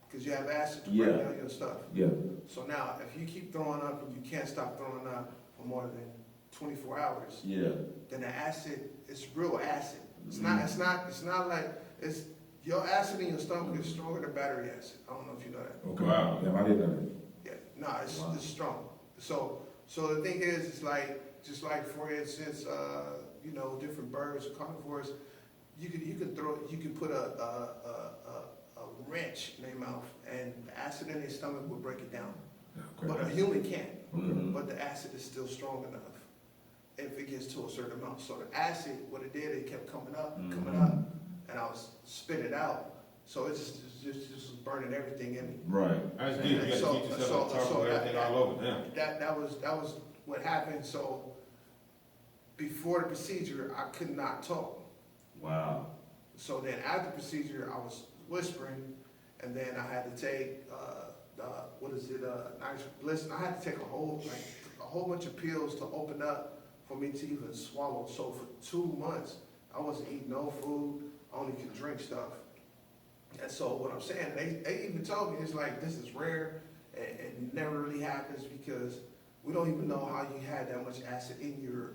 Because you have acid to Yeah. break down your stuff. Yeah. So now, if you keep throwing up and you can't stop throwing up for more than 24 hours, Yeah. then the acid, it's real acid. It's not like your acid in your stomach is stronger than battery acid. I don't know if you know that. Okay. Wow. Yeah, I didn't know that. Yeah, no, it's strong. So the thing is, it's like just like for instance, different birds, carnivores. You can put a wrench in their mouth, and the acid in their stomach would break it down. Okay. But a human can't. Mhm. But the acid is still strong enough if it gets to a certain amount. So the acid, what it did, it kept coming up, and I was spit it out. So it just was burning everything in me. Right. That's deep. You gotta So- teach yourself to talk so about everything that- all over now. That was what happened. So before the procedure, I could not talk. Wow. So then after the procedure, I was whispering, and then I had to take, nitrous bliss. I had to take a whole bunch of pills to open up for me to even swallow. So for 2 months, I wasn't eating no food, I only could drink stuff. And so what I'm saying, they even told me, it's like, this is rare, and it never really happens because we don't even know how you had that much acid in your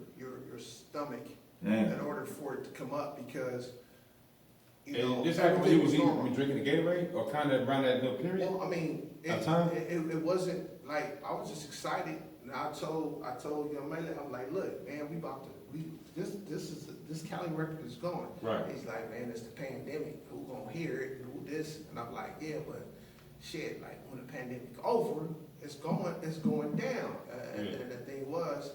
stomach Damn. in order for it to come up, because, you And know, this happened when you was normal. drinking the Gatorade, or kind of around that little period? Well, I mean, At time? it wasn't like, I was just excited, and I told young man, I'm like, look, man, this Cali record is going. Right. He's like, man, it's the pandemic, who gonna hear it, who this, and I'm like, yeah, but shit, like, when the pandemic over, it's going down. And the thing was,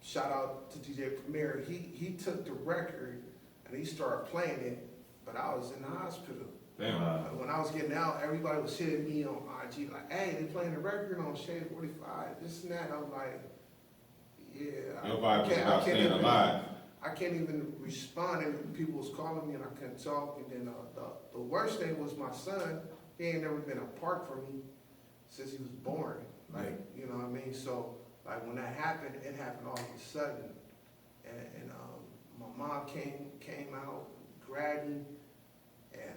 shout out to DJ Premier, he took the record and he started playing it, but I was in the hospital. Damn. When I was getting out, everybody was hitting me on IG like, hey, they playing the record on Shade 45, this and that. I'm like, yeah. Your vibe was about staying alive. I can't even respond, and people was calling me and I couldn't talk. And then the worst thing was my son, he ain't never been apart from me since he was born. Like, you know what I mean? So, like, when that happened, it happened all of a sudden. And my mom came out, grabbed me, and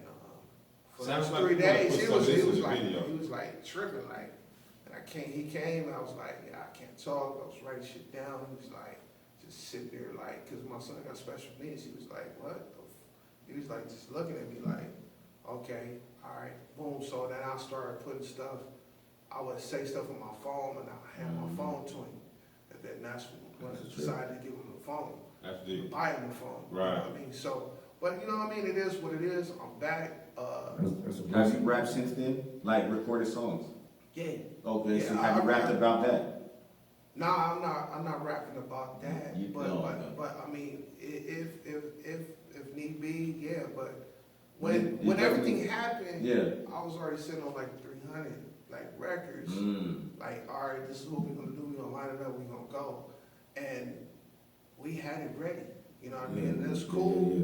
for Sounds those like 3 you wanna days, put he some of this in was the like, video. he was like tripping, like, and he came, and I was like, yeah, I can't talk. I was writing shit down. He was like, just sit there, like, cause my son got special needs. He was like, what? He was like, just looking at me like, okay, all right, boom. So then I started putting stuff. I would say stuff on my phone, and I hand my phone to him, and then that's when I decided to give him the phone. That's deep. Buy him the phone. Right. You know what I mean? So, but you know what I mean? It is what it is. I'm back. That's a Have you rapped since then? Like recorded songs? Yeah. Okay, so Yeah, have you I rapped rap. about that? Nah, I'm not rapping about that. You But know. but I mean, if need be, yeah. But You when definitely- everything happened, Yeah. I was already sitting on like 300 like records. Like, all right, this is what we're gonna do. We're gonna line it up. We're gonna go, and we had it ready. You know what I mean? And it's cool.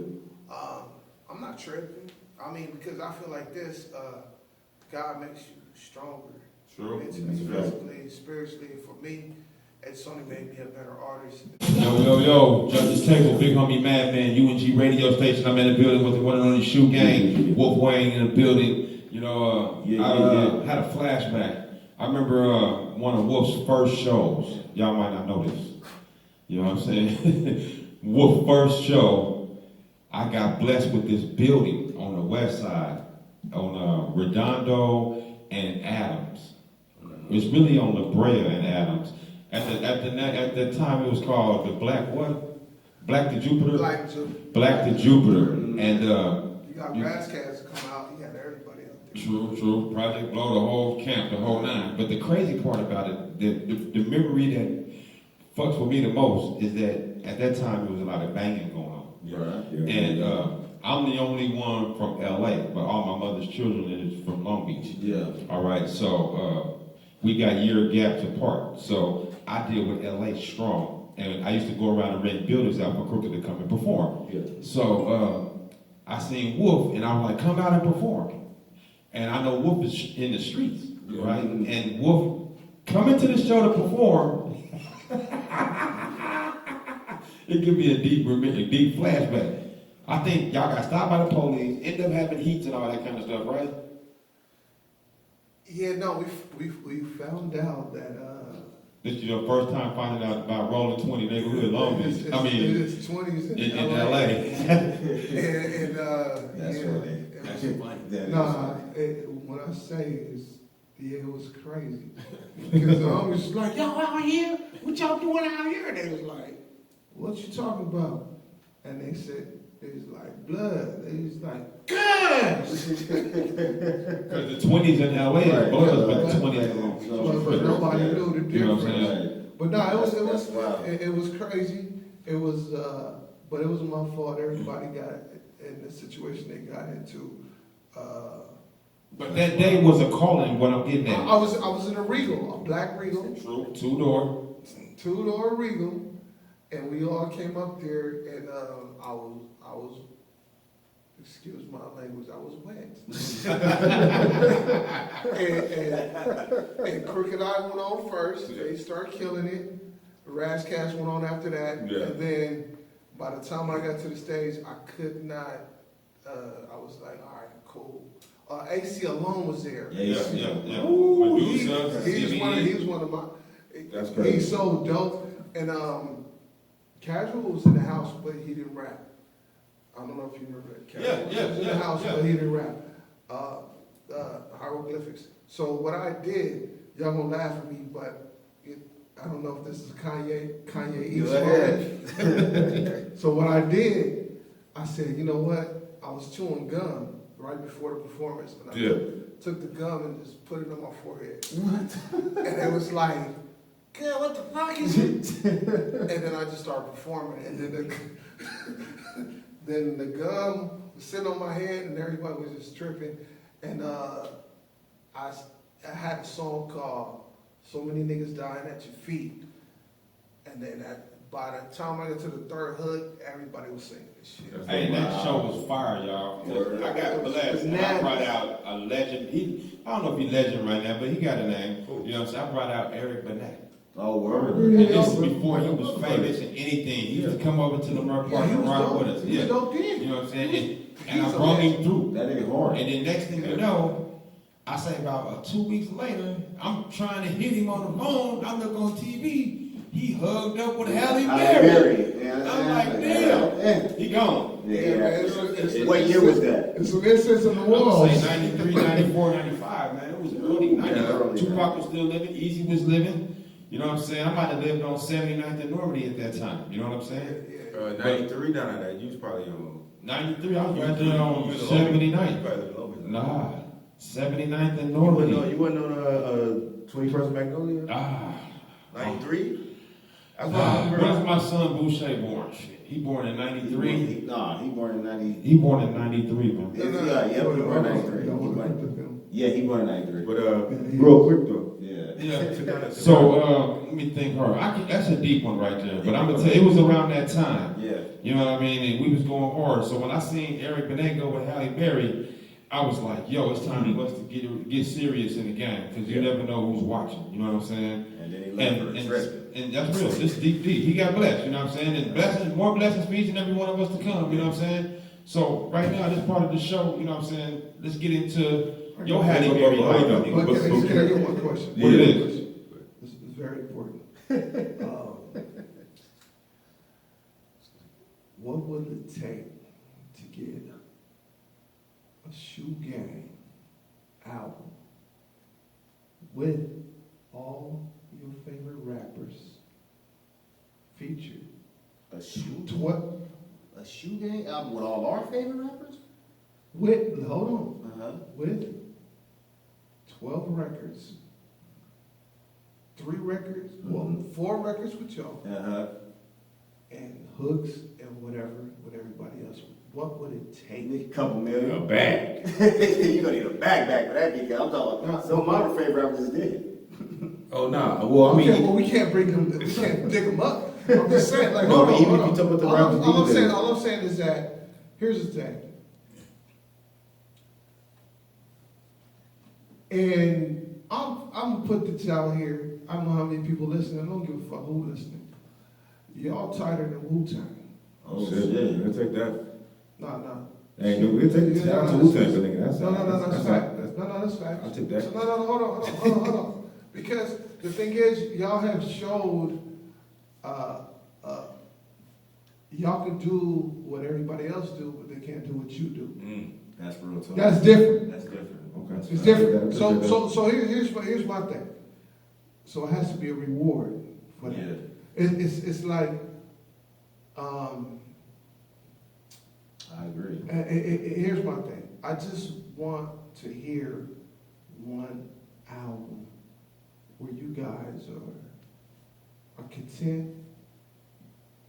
I'm not tripping. I mean, because I feel like this, God makes you stronger. True. Mentally, That's right. physically, spiritually. For me, it's only made me a better artist. Yo, Justice Table, Big Homie Madman, UNG radio station. I'm in the building with the one and only Shoe Gang, Wolf Wang in the building. You know, I had a flashback. I remember one of Wolf's first shows. Y'all might not know this. You know what I'm saying? Wolf's first show, I got blessed with this building on the west side, on Redondo and Adams. It's really on La Brea and Adams. At the time, it was called the Black what? Black to Jupiter. Black to Jupiter. And You got Brass Cats come out, you had everybody out there. true. Project Blow, the whole camp, the whole nine. But the crazy part about it, the memory that fucks with me the most is that at that time there was a lot of banging going on. Right. And I'm the only one from LA, but all my mother's children is from Long Beach. Yeah. All right, so we got year gaps apart. So I deal with LA strong, and I used to go around and rent buildings out for Crooked to come and perform. Yeah. So I seen Wolf, and I was like, come out and perform. And I know Wolf is in the streets, right? And Wolf coming to the show to perform. It give me a deep flashback. I think y'all got stopped by the police, end up having heats and all that kind of stuff, right? Yeah, no, we found out that This is your first time finding out about Rolling 20 neighborhood Long Beach. I mean, it's 20s in LA. and That's yeah, funny. it That's was- funny. That Nah, what I say is, yeah, it was crazy. Because the homies was like, y'all out here? What y'all doing out here? They was like, what you talking about? And they said, it was like blood. They was like, guns! Because the 20s in LA is blood, but the 20s is long. But nobody knew the You know what I'm difference. saying? But no, That's wild. it was crazy. It was, but it was my fault. Everybody got in the situation they got into. But that day was a calling, what I'm getting at. I was in a Regal, a black Regal, True. Two-door. two-door Regal, and we all came up there, and I was, excuse my language, I was wet. and Crooked Eye went on first. They started killing it. Ras Cash went on after that, Yeah. and then by the time I got to the stage, I could not. I was like, all right, cool. AC Alone was there. Yeah. Ooh, Medusa, he was one of my. That's crazy. He's so dope. And Casual was in the house, but he didn't rap. I don't know if you remember that. Casual was in the house, but he didn't rap. Hieroglyphics. So what I did, y'all gonna laugh at me, but I don't know if this is Kanye East. Go ahead. So what I did, I said, you know what? I was chewing gum right before the performance, and I took the gum and just put it on my forehead. What? And it was like, girl, what the fuck is it? And then I just started performing, and then then the gum was sitting on my head, and everybody was just tripping. And I had a song called "So Many Niggas Dying at Your Feet," and then by the time I got to the third hook, everybody was singing this shit. Hey, that show was fire, y'all. I got blessed. And I brought out a legend. I don't know if he's legend right now, but he got a name. You know what I'm saying? I brought out Eric Benet. Oh, word. And this is before he was famous and anything. He used to come over to the Murph Park and rock with us. He was dope then. You know what I'm saying? And I brought him through. That ain't hard. And then next thing you know, I say about 2 weeks later, I'm trying to hit him on the phone. I look on TV. He hugged up with Halle Berry. Yeah, I'm like, damn. He gone. What year was that? It's some incense on the I would walls. say 93, 94, 95, man. It was early 90s. early, Tupac was still living. Easy was living. You know what I'm saying? I might have lived on 79th and Normandy at that time. You know what I'm saying? 93, no, you was probably on. 93, I was right there on 79th. Nah, 79th and Normandy. You wasn't on 21st Magnolia? 93? That's what I remember. When's my son Boucher born? Shit, he born in 93. He born in 90. He born in 93, man. He born in 93. Yeah, he born in 93. But real quick though. Yeah. So let me think hard. That's a deep one right there. But I'm gonna tell you, it was around that time. Yeah. You know what I mean? And we was going hard. So when I seen Eric Benet go with Halle Berry, I was like, yo, it's time for us to get serious in the game because you never know who's watching. You know what I'm saying? And then he left for the trip. And that's real. It's deep. He got blessed. You know what I'm saying? And blessings, more blessings for each and every one of us to come. You know what I'm saying? So right now, this part of the show, you know what I'm saying? Let's get into your Halle Berry life. But can I get one question? What it is? This is very important. What would it take to get a Shoe Gang album with all your favorite rappers featured? A shoe gang album with all our favorite rappers? Hold on. With 12 records, 3 records, 4 records with y'all, and hooks and whatever with everybody else. What would it take? A couple million. A bag. You're gonna need a bag for that because I'm talking about some of my favorite rappers is dead. Oh, nah. Well, I mean. We can't bring them, we can't dig them up. I'm just saying, like, No, hold but on, even hold if you on. talk about the All rappers I'm these saying, days. all I'm saying is that, here's the thing. And I'm gonna put this out here. I don't know how many people listening. I don't give a fuck who listening. Y'all tighter than Wu-Tang. Oh, shit. We'll take that. Nah. Hey, we'll take the down to Wu-Tang for nigga. That's fact. That's fact. I'll take that. So, no, hold on. Because the thing is, y'all have showed, y'all can do what everybody else do, but they can't do what you do. That's real talk. That's different. That's different. Okay. It's different. So here's my thing. So it has to be a reward for that. Yeah. It's like, Here's my thing. I just want to hear one album where you guys are content.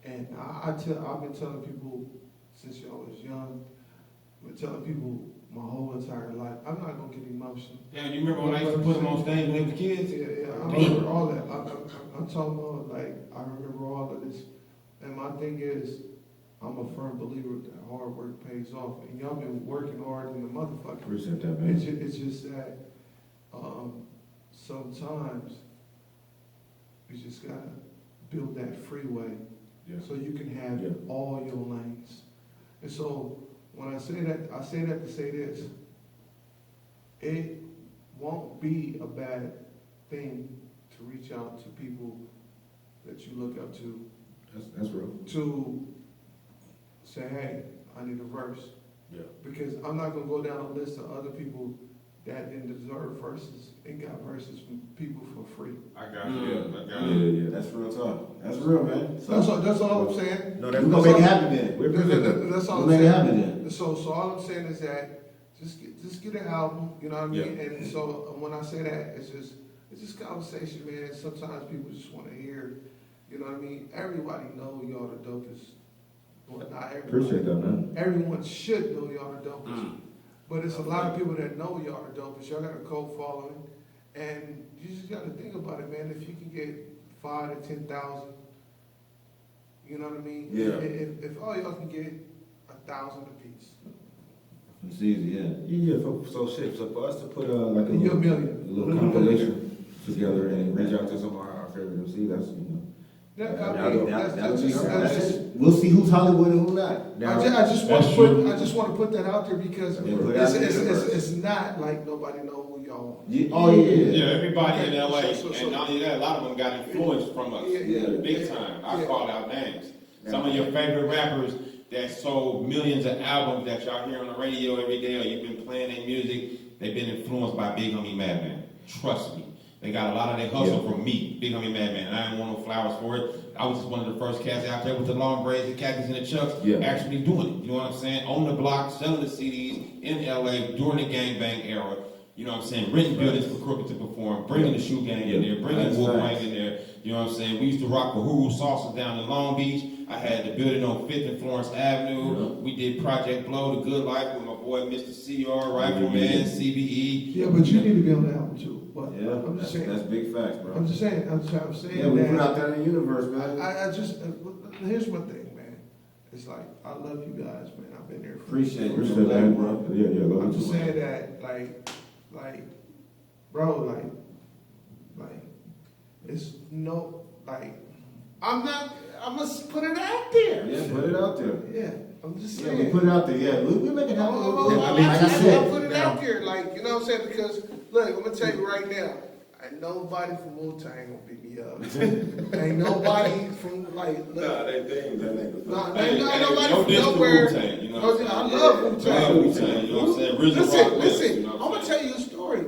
And I've been telling people since I was young, I've been telling people my whole entire life, I'm not gonna get emotional. Yeah, you remember when I used to put them on stage when they were kids? Yeah, I remember all that. I'm talking about, like, I remember all of this. And my thing is, I'm a firm believer that hard work pays off. And y'all been working hard in the motherfucker. Appreciate that, man. It's just that sometimes you just gotta build that freeway so you can have all your lanes. And so when I say that to say this. It won't be a bad thing to reach out to people that you look up to. That's real. To say, hey, I need a verse. Yeah. Because I'm not gonna go down a list of other people that didn't deserve verses and got verses from people for free. I got you. Yeah. That's real talk. That's real, man. So, That's all I'm saying. No, we're that's gonna make it happen then. We're presenting. That's all We'll I'm make it saying. happen then. So all I'm saying is that just get an album, you know what I mean? And so when I say that, it's just conversation, man. Sometimes people just want to hear, you know what I mean? Everybody know y'all the dopest. Well, not everybody. Appreciate that, man. Everyone should know y'all the dopest. But it's a lot of people that know y'all the dopest. Y'all got a cult following. And you just got to think about it, man. If you can get 5,000 to 10,000, you know what I mean? Yeah. If all y'all can get 1,000 apiece. It's easy, yeah. Yeah, so for us to put like You're a a million. little compilation together and reach out to some of our favorite MCs, that's, We'll see who's Hollywood and who not. I just want to put that out there because Yeah, put it out there. it's not like nobody know who y'all are. Yeah, everybody in LA, So- and not only that, a lot of them got influence from us, big time. I called out names. Some of your favorite rappers that sold millions of albums that y'all hear on the radio every day, or you've been playing their music, they've been influenced by Big Homie Madman. Trust me. They got a lot of their hustle from me, Big Homie Madman. I didn't want no flowers for it. I was just one of the first cats out there with the long braids, the khakis, and the chucks, actually doing it. You know what I'm saying? On the block, selling the CDs in LA during the gangbang era. You know what I'm saying? Renting buildings for Crooked to perform, bringing the shoe gang in there, bringing Wanggg in there. You know what I'm saying? We used to rock Uhuru salsa down in Long Beach. I had the building on 5th and Florence Avenue. We did Project Blow, The Good Life with my boy Mr. CR, Rifleman, CBE. Yeah, but you need to be on the album too. But Yeah, I'm just saying. that's big facts, bro. I'm saying Yeah, we that. put out there in the universe, man. I just here's my thing, man. It's like I love you guys, man. I've been there. Appreciate it, Appreciate that, bro. Yeah, love I'm you just too. saying that, bro, it's no, I'm gonna put it out there. Yeah, put it out there. Yeah, I'm just Yeah, saying. we put it out there. Yeah, we make it happen. I'll put it out there, you know what I'm saying? Because, look, I'm gonna tell you right now, ain't nobody from Wu-Tang gonna beat me up. Ain't nobody from, look. they ain't Ain't nobody no from diss to nowhere. Wu-Tang, you know what I'm I saying? love I Wu-Tang. love Wu-Tang, you know what I'm saying? Original rock Listen, list, you know I'm what gonna I'm tell you a story.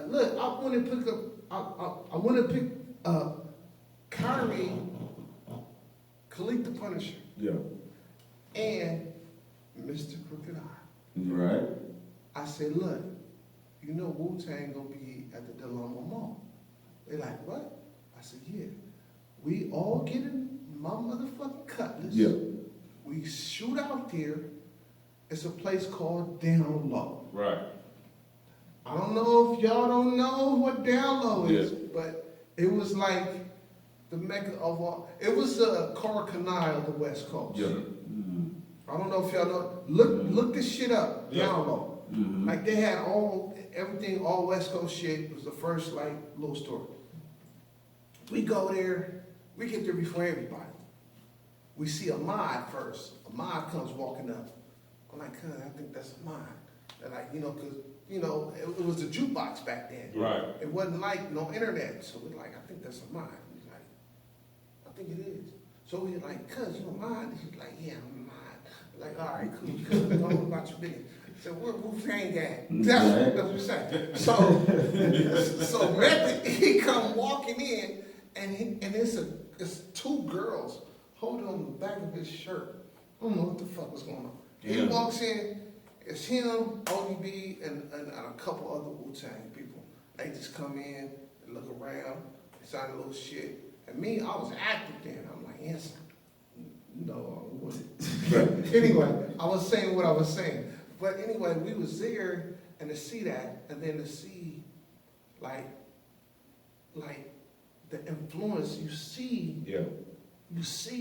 Look, I want to pick up, I want to pick up Kyrie, Khalid the Punisher, Yeah. and Mr. Crooked Eye. Right. I said, look, you know Wu-Tang gonna be at the Del Amo Mall. They like, what? I said, yeah. We all get in my motherfucking cutlass. Yeah. We shoot out there. It's a place called Down Low. Right. I don't know if y'all don't know what Down Low is, but it was like the mecca of all. It was a Carcanai of the West Coast. Yeah. I don't know if y'all know. Look this shit up. Yeah. Down Low. Like they had everything, all West Coast shit. It was the first little store. We go there. We get there before everybody. We see a mod first. A mod comes walking up. I'm like, cuz, I think that's a mod. They're like, because, it was a jukebox back then. Right. It wasn't like no internet. So we're like, I think that's a mod. He's like, I think it is. So we're like, cuz, you a mod? He's like, yeah, I'm a mod. Like, all right, cool, cuz, don't know about your business. So where Wu-Tang at? That's what we say. So Method, he come walking in, and it's two girls holding on the back of his shirt. I don't know what the fuck was going on. He Yeah. walks in, it's him, ODB, and a couple other Wu-Tang people. They just come in, they look around, they sign a little shit. And me, I was active then. I'm like, yes, no, I wasn't. Anyway, I was saying what I was saying. But anyway, we was there, and to see that, and then to see, like the influence, you see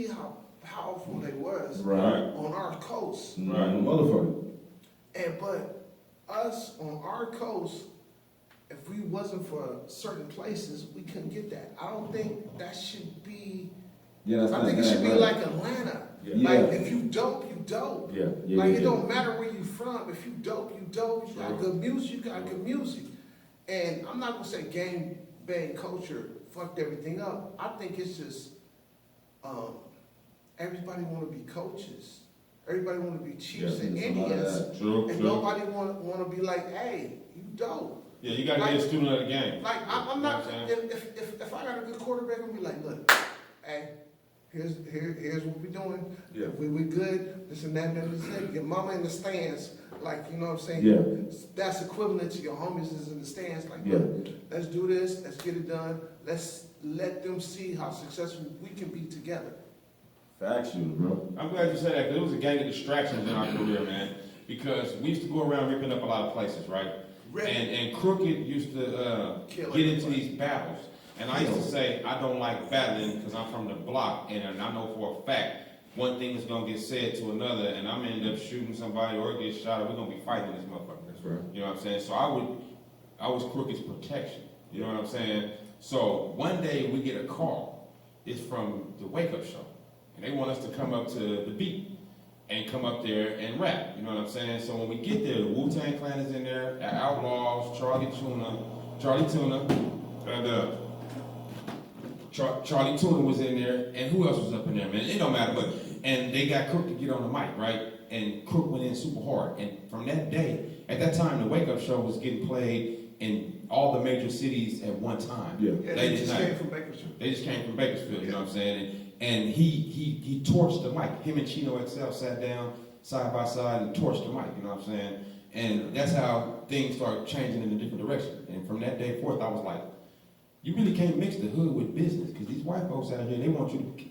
how powerful they was Right. on our coast. Right. Motherfucker. But us on our coast, if we wasn't for certain places, we couldn't get that. I don't think that should be. Yeah, that's I not think it should be right. like Atlanta. Yeah. Like Yeah. if you dope, you dope. Yeah. Yeah. Like yeah, it yeah. don't matter where you from. If you dope, you dope. You got good music, you got good music. And I'm not gonna say gang bang culture fucked everything up. I think it's just everybody want to be coaches. Everybody want to be chiefs Yeah, and there's a lot of Indians, that. True, and true. nobody want to be like, hey, you dope. Yeah, you gotta be a student of the game. Like I'm You know not. what I'm saying? If I got a good quarterback, I'm gonna be like, look, hey, here's what we doing. Yeah. If we good, this and that and this and that. Your mama in the stands, like you know what I'm saying. Yeah. That's equivalent to your homies is in the stands. Like, Yeah. look, let's do this. Let's get it done. Let's let them see how successful we can be together. Factual, bro. I'm glad you said that, because it was a gang of distractions in our career, man. Because we used to go around ripping up a lot of places, right? And Crooked used to Kill get into everybody. these battles. And I used to say, I don't like battling because I'm from the block, and I know for a fact one thing is going to get said to another, and I'm going to end up shooting somebody or get shot, or we're going to be fighting this motherfucker. That's right. You know what I'm saying? So I was Crooked's protection. You know what I'm saying? So one day we get a call. It's from the Wake Up Show. And they want us to come up to the beat and come up there and rap. You know what I'm saying? So when we get there, the Wu-Tang Clan is in there, the Outlaws, Charlie Tuna, and Charlie Tuna was in there, and who else was up in there, man? It don't matter, but, and they got Crook to get on the mic, right? And Crook went in super hard. And from that day, at that time, the Wake Up Show was getting played in all the major cities at one time. Yeah. Yeah, Late they at just night. came from Bakersfield. They just came from Bakersfield, you know what I'm saying? And he torched the mic. Him and Chino XL sat down side by side and torched the mic, you know what I'm saying? And that's how things started changing in a different direction. And from that day forth, I was like, you really can't mix the hood with business, because these white folks out here, they want you to,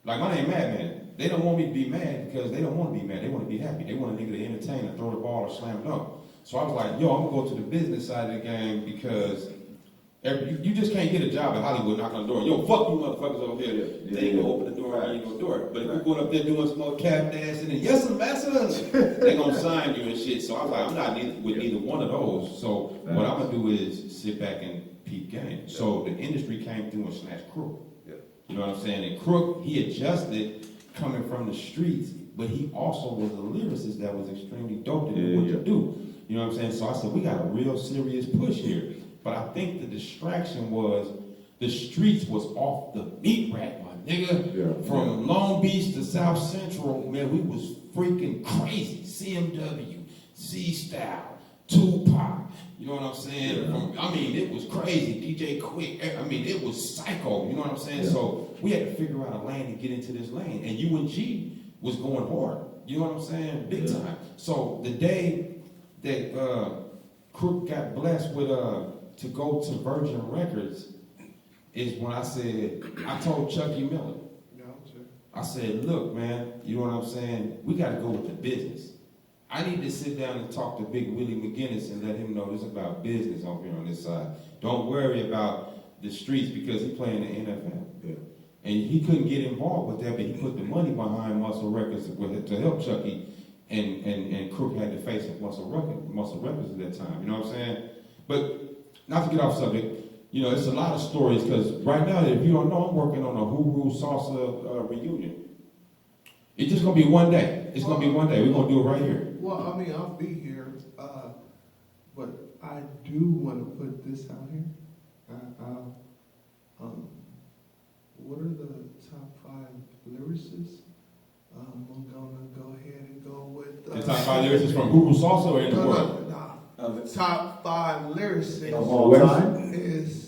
like my name Madman, they don't want me to be mad because they don't want to be mad, they want to be happy. They want a nigga to entertain and throw the ball or slam dunk. So I was like, yo, I'm gonna go to the business side of the game, because you just can't get a job in Hollywood knocking on the door. Yo, fuck you motherfuckers over here. They ain't gonna open the door, I ain't gonna do it. But if you're going up there doing some more tap dancing and yes, ambassador, they gonna sign you and shit. So I was like, I'm not with neither one of those. So what I'm gonna do is sit back and peep game. So the industry came through and snatched Crook. Yeah. You know what I'm saying? And Crook, he adjusted coming from the streets, but he also was a lyricist that was extremely dope to do what to do. You know what I'm saying? So I said, we got a real serious push here. But I think the distraction was the streets was off the meat rack, my nigga. Yeah. From Long Beach to South Central, man, we was freaking crazy. CMW, C-Style, Tupac, you know what I'm saying? Yeah. I mean, it was crazy. DJ Quick, I mean, it was psycho, you know what I'm saying? Yeah. So we had to figure out a lane to get into this lane. And UNG was going hard, you know what I'm saying? Big Yeah. time. So the day that Crook got blessed with to go to Virgin Records is when I told Chucky Miller, You know, sure. I said, look, man, you know what I'm saying? We got to go with the business. I need to sit down and talk to Big Willie McGinnis and let him know this is about business over here on this side. Don't worry about the streets, because he playing the NFL. Yeah. And he couldn't get involved with that, but he put the money behind Muscle Records to help Chucky, and Crook had to face Muscle Records at that time. You know what I'm saying? But not to get off subject, you know, it's a lot of stories, because right now, if you don't know, I'm working on a Hooroo Salsa reunion. It's just gonna be one day. It's gonna be one day. We're gonna do it right here. Well, I mean, I'll be here, but I do want to put this out here. What are the top 5 lyricists? I'm gonna go ahead and go with The top 5 lyricists from Hooroo Salsa or in the world? The top 5 lyricists Of all time? is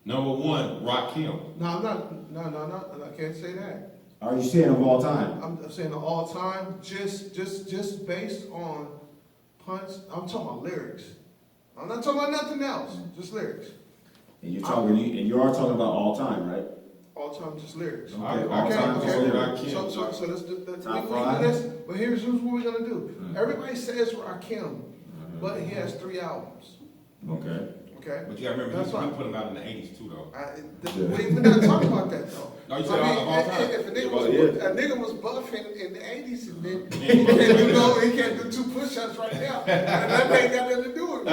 Number 1, Rock Hill. no, I'm not. No, I can't say that. Are you saying of all time? I'm saying of all time, just based on punch. I'm talking about lyrics. I'm not talking about nothing else. Just lyrics. And you are talking about all time, right? All time, just lyrics. Okay, all Okay, time, okay. just lyrics. So let's do Top we do five. this. But here's what we're gonna do. Everybody says Rakim, but he has 3 albums. Okay. Okay. But you gotta remember, That's we fine. put him out in the 80s too, though. We're not talking about that though. No, you said of all time. If a nigga was buffing in the 80s and then he can't do 2 push-ups right now, and that ain't got nothing to do with me.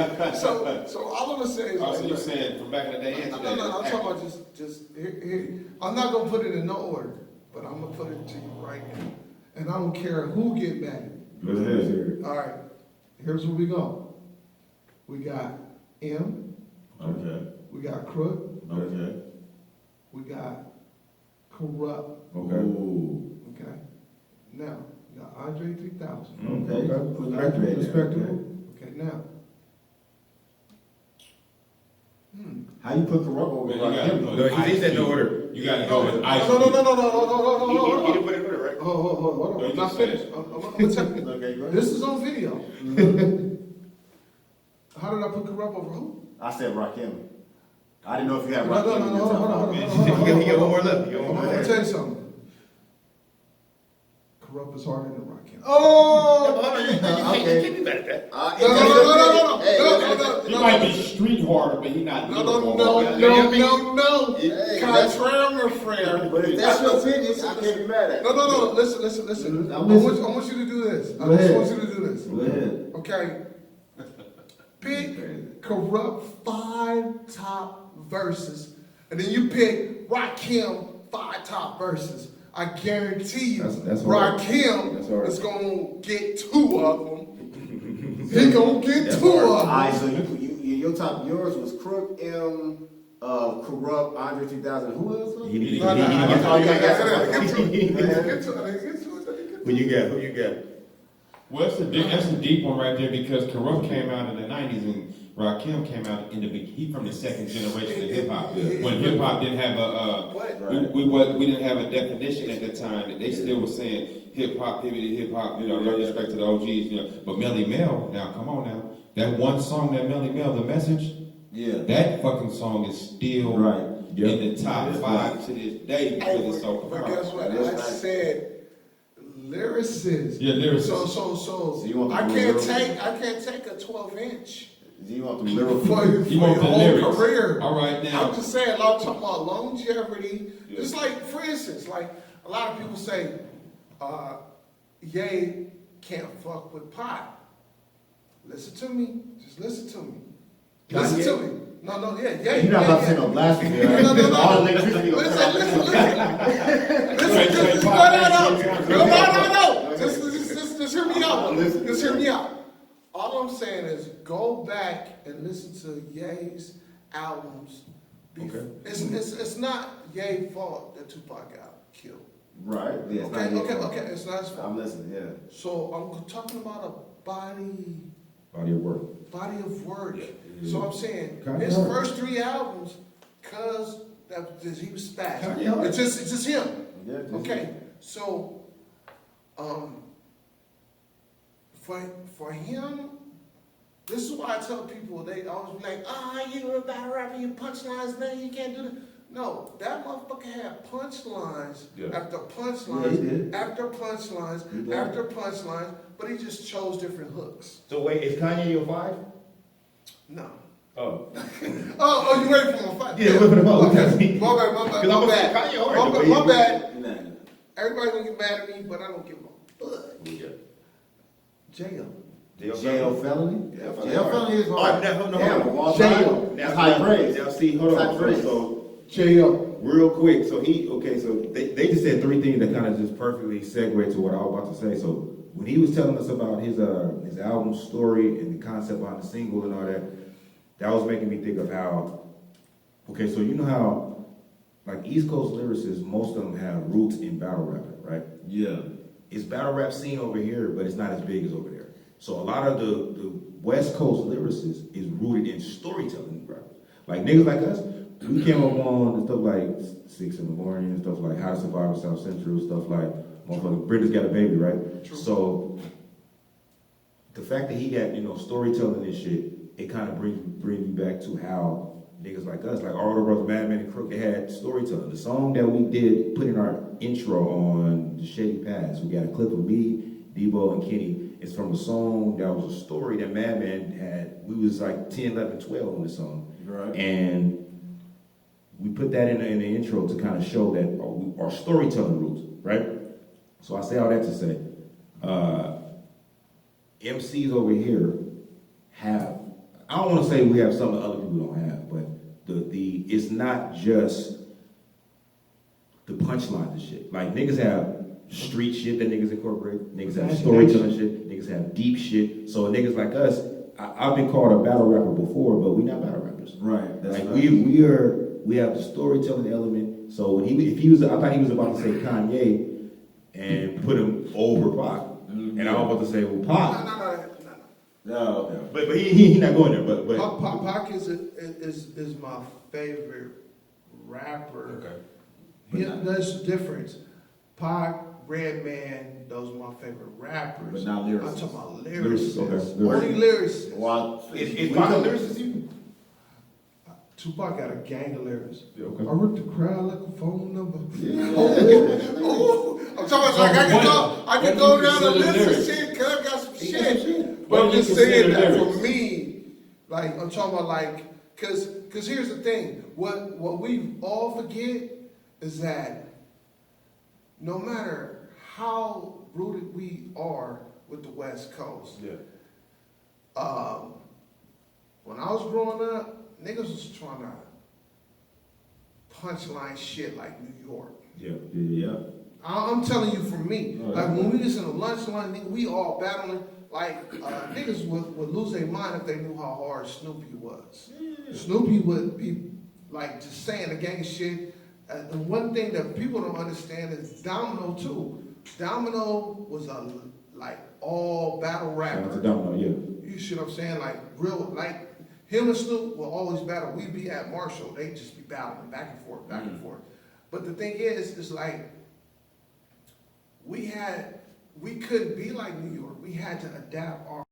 So all I'm gonna say is, Oh, so you're saying from back in the day and today? no, I'm talking about just here. I'm not gonna put it in no order, but I'm gonna put it to you right now, and I don't care who get mad. Let's hear it. All right, here's where we go. We got M. Okay. We got Crook. Okay. We got Corrupt. Okay. Ooh. Okay. Now, you got Andre 3000. Okay. Put the record in there. Respectable. Okay, now. How you put Corrupt over Man, you gotta Rakim? go No, with he said Ice no Cube. order. You gotta go with Ice No, Cube. He didn't put it in order, right? Hold No, on. you I'm not just said finished. I'm gonna tell you. Okay, go ahead. This is on video. How did I put Corrupt over who? I said Rakim. I didn't know if you had No, Rakim no, in no, your hold on, top hold on, five. hold on. He got one more left. He got one I'm more gonna left. tell you something. Corrupt is harder than Rakim. Oh! You can't be mad at that. No. He might be street harder, but he not lyrical harder. No. Hey, Contraire, my friend. But if that's your opinion, I can't be mad at it. No. Listen. I want you to do this. I Go just ahead. want you to do this. Go ahead. Okay. Pick Corrupt 5 top verses, and then you pick Rakim 5 top verses. I guarantee you, That's hard. Rakim That's hard. is gonna get 2 of them. He gonna get 2 of All them. right, so yours was Crook, M, Corrupt, Andre 3000. Who else? He didn't No, get all you got. Get to it. Who you got? Well, that's a deep one right there because Corrupt came out in the 90s and Rakim came out in he from the second generation of hip hop. When hip hop didn't have we didn't have a definition at the time. They still were saying hip hop, hip hop, no respect to the OGs, But Melly Mel, now come on now, that one song that Melly Mel, The Message, Yeah. that fucking song is still Right. in the top 5 to this day because it's so But guess what? That's I right. said lyricist. Yeah, lyricist. So you want the I can't lyrical? take a 12-inch Do you want the lyrical? for You your want the whole lyrics. career. All right, now. I'm just saying, a lot of talking about longevity. Just like, for instance, like a lot of people say, Ye can't fuck with pot. Listen to me. Just listen to me. Listen to me. No, yeah. You're not about to say no blasphemy, right? No. All the electricity gonna Listen. No. Just hear me out. Just hear me out. All I'm saying is go back and listen to Ye's albums. Okay. It's not Ye's fault that Tupac got killed. Right. Yeah, it's not your fault. Okay. It's not his fault. I'm listening. Yeah. So I'm talking about a body Body of work. of work. So I'm saying Kanye his hard. first 3 albums, cause he was Kanye spazzing. hard. It's just him. Yeah, just Okay. So for him, this is why I tell people, they always be like, you're a bad rapper, you punchlines, man, you can't do that. No, that motherfucker had punchlines after punchlines, Yeah, he did. after punchlines, He did. after punchlines, but he just chose different hooks. So wait, is Kanye your 5? No. Oh. Oh, you ready for my fight? Yeah, we're for the vote. Okay. My bad. Because I'm gonna say Kanye hard. My bad. Nah. Everybody gonna get mad at me, but I don't give a fuck. Yeah. Jail. Jail felony? Yeah, Jail felony is All hard. right, now, Damn, hold of all on. time. Now, That's high praise. Now, see, hold That's on. high praise. So, Jail. real quick, so they just said 3 things that kind of just perfectly segue to what I was about to say. So when he was telling us about his album story and the concept behind the single and all that, that was making me think of how, okay, so you know how, like East Coast lyricists, most of them have roots in battle rapping, right? Yeah. It's battle rap scene over here, but it's not as big as over there. So a lot of the West Coast lyricists is rooted in storytelling, right? Like niggas like us, we came up on stuff like 6 in the morning and stuff like How to Survive in South Central, stuff like motherfucker, Brenda's Got a Baby, right? True. So the fact that he got, storytelling and shit, it kind of bring you back to how niggas like us, like all the brothers, Madman and Crook, they had storytelling. The song that we did, put in our intro on the Shady Pass, we got a clip of me, Debo, and Kenny. It's from a song that was a story that Madman had. We was like 10, 11, 12 on this song. Right. And we put that in the intro to kind of show that our storytelling roots, right? So I say all that to say, MCs over here have, I don't want to say we have something other people don't have, but it's not just the punchlines and shit. Like niggas have street shit that niggas incorporate, niggas have storytelling shit, niggas have deep shit. So niggas like us, I've been called a battle rapper before, but we're not battle rappers. Right. That's Like right. we have the storytelling element. So when if he was, I thought he was about to say Kanye and put him over Pac, and I was about to say, well, Pac. No. But he not going there. But Pac is my favorite rapper. Okay. Yeah, that's the difference. Pac, Redman, those are my favorite rappers. But not lyricists. I'm talking about Lyricists, lyricists. okay. Only lyricists. Well, Is Pac a lyricist even? Tupac got a gang of lyrics. Yeah, okay. I work the crowd like a phone number. Yeah. Oh, I'm talking like I can go down the list of shit, cause I got some shit. But I'm just saying that for me, like I'm talking about like, cause here's the thing, what we all forget is that no matter how rooted we are with the West Coast, when I was growing up, niggas was trying to punchline shit like New York. Yeah. I'm telling you from me. Like when we was in a lunch line, nigga, we all battling. Like niggas would lose their mind if they knew how hard Snoopy was. Snoopy would be like just saying a gang of shit. And one thing that people don't understand is Domino too. Domino was a like all battle rapper. Shout out to Domino, yeah. You see what I'm saying? Like real, like him and Snoop will always battle. We'd be at Marshall, they just be battling back and forth, back and forth. But the thing is like we couldn't be like New York. We had to adapt our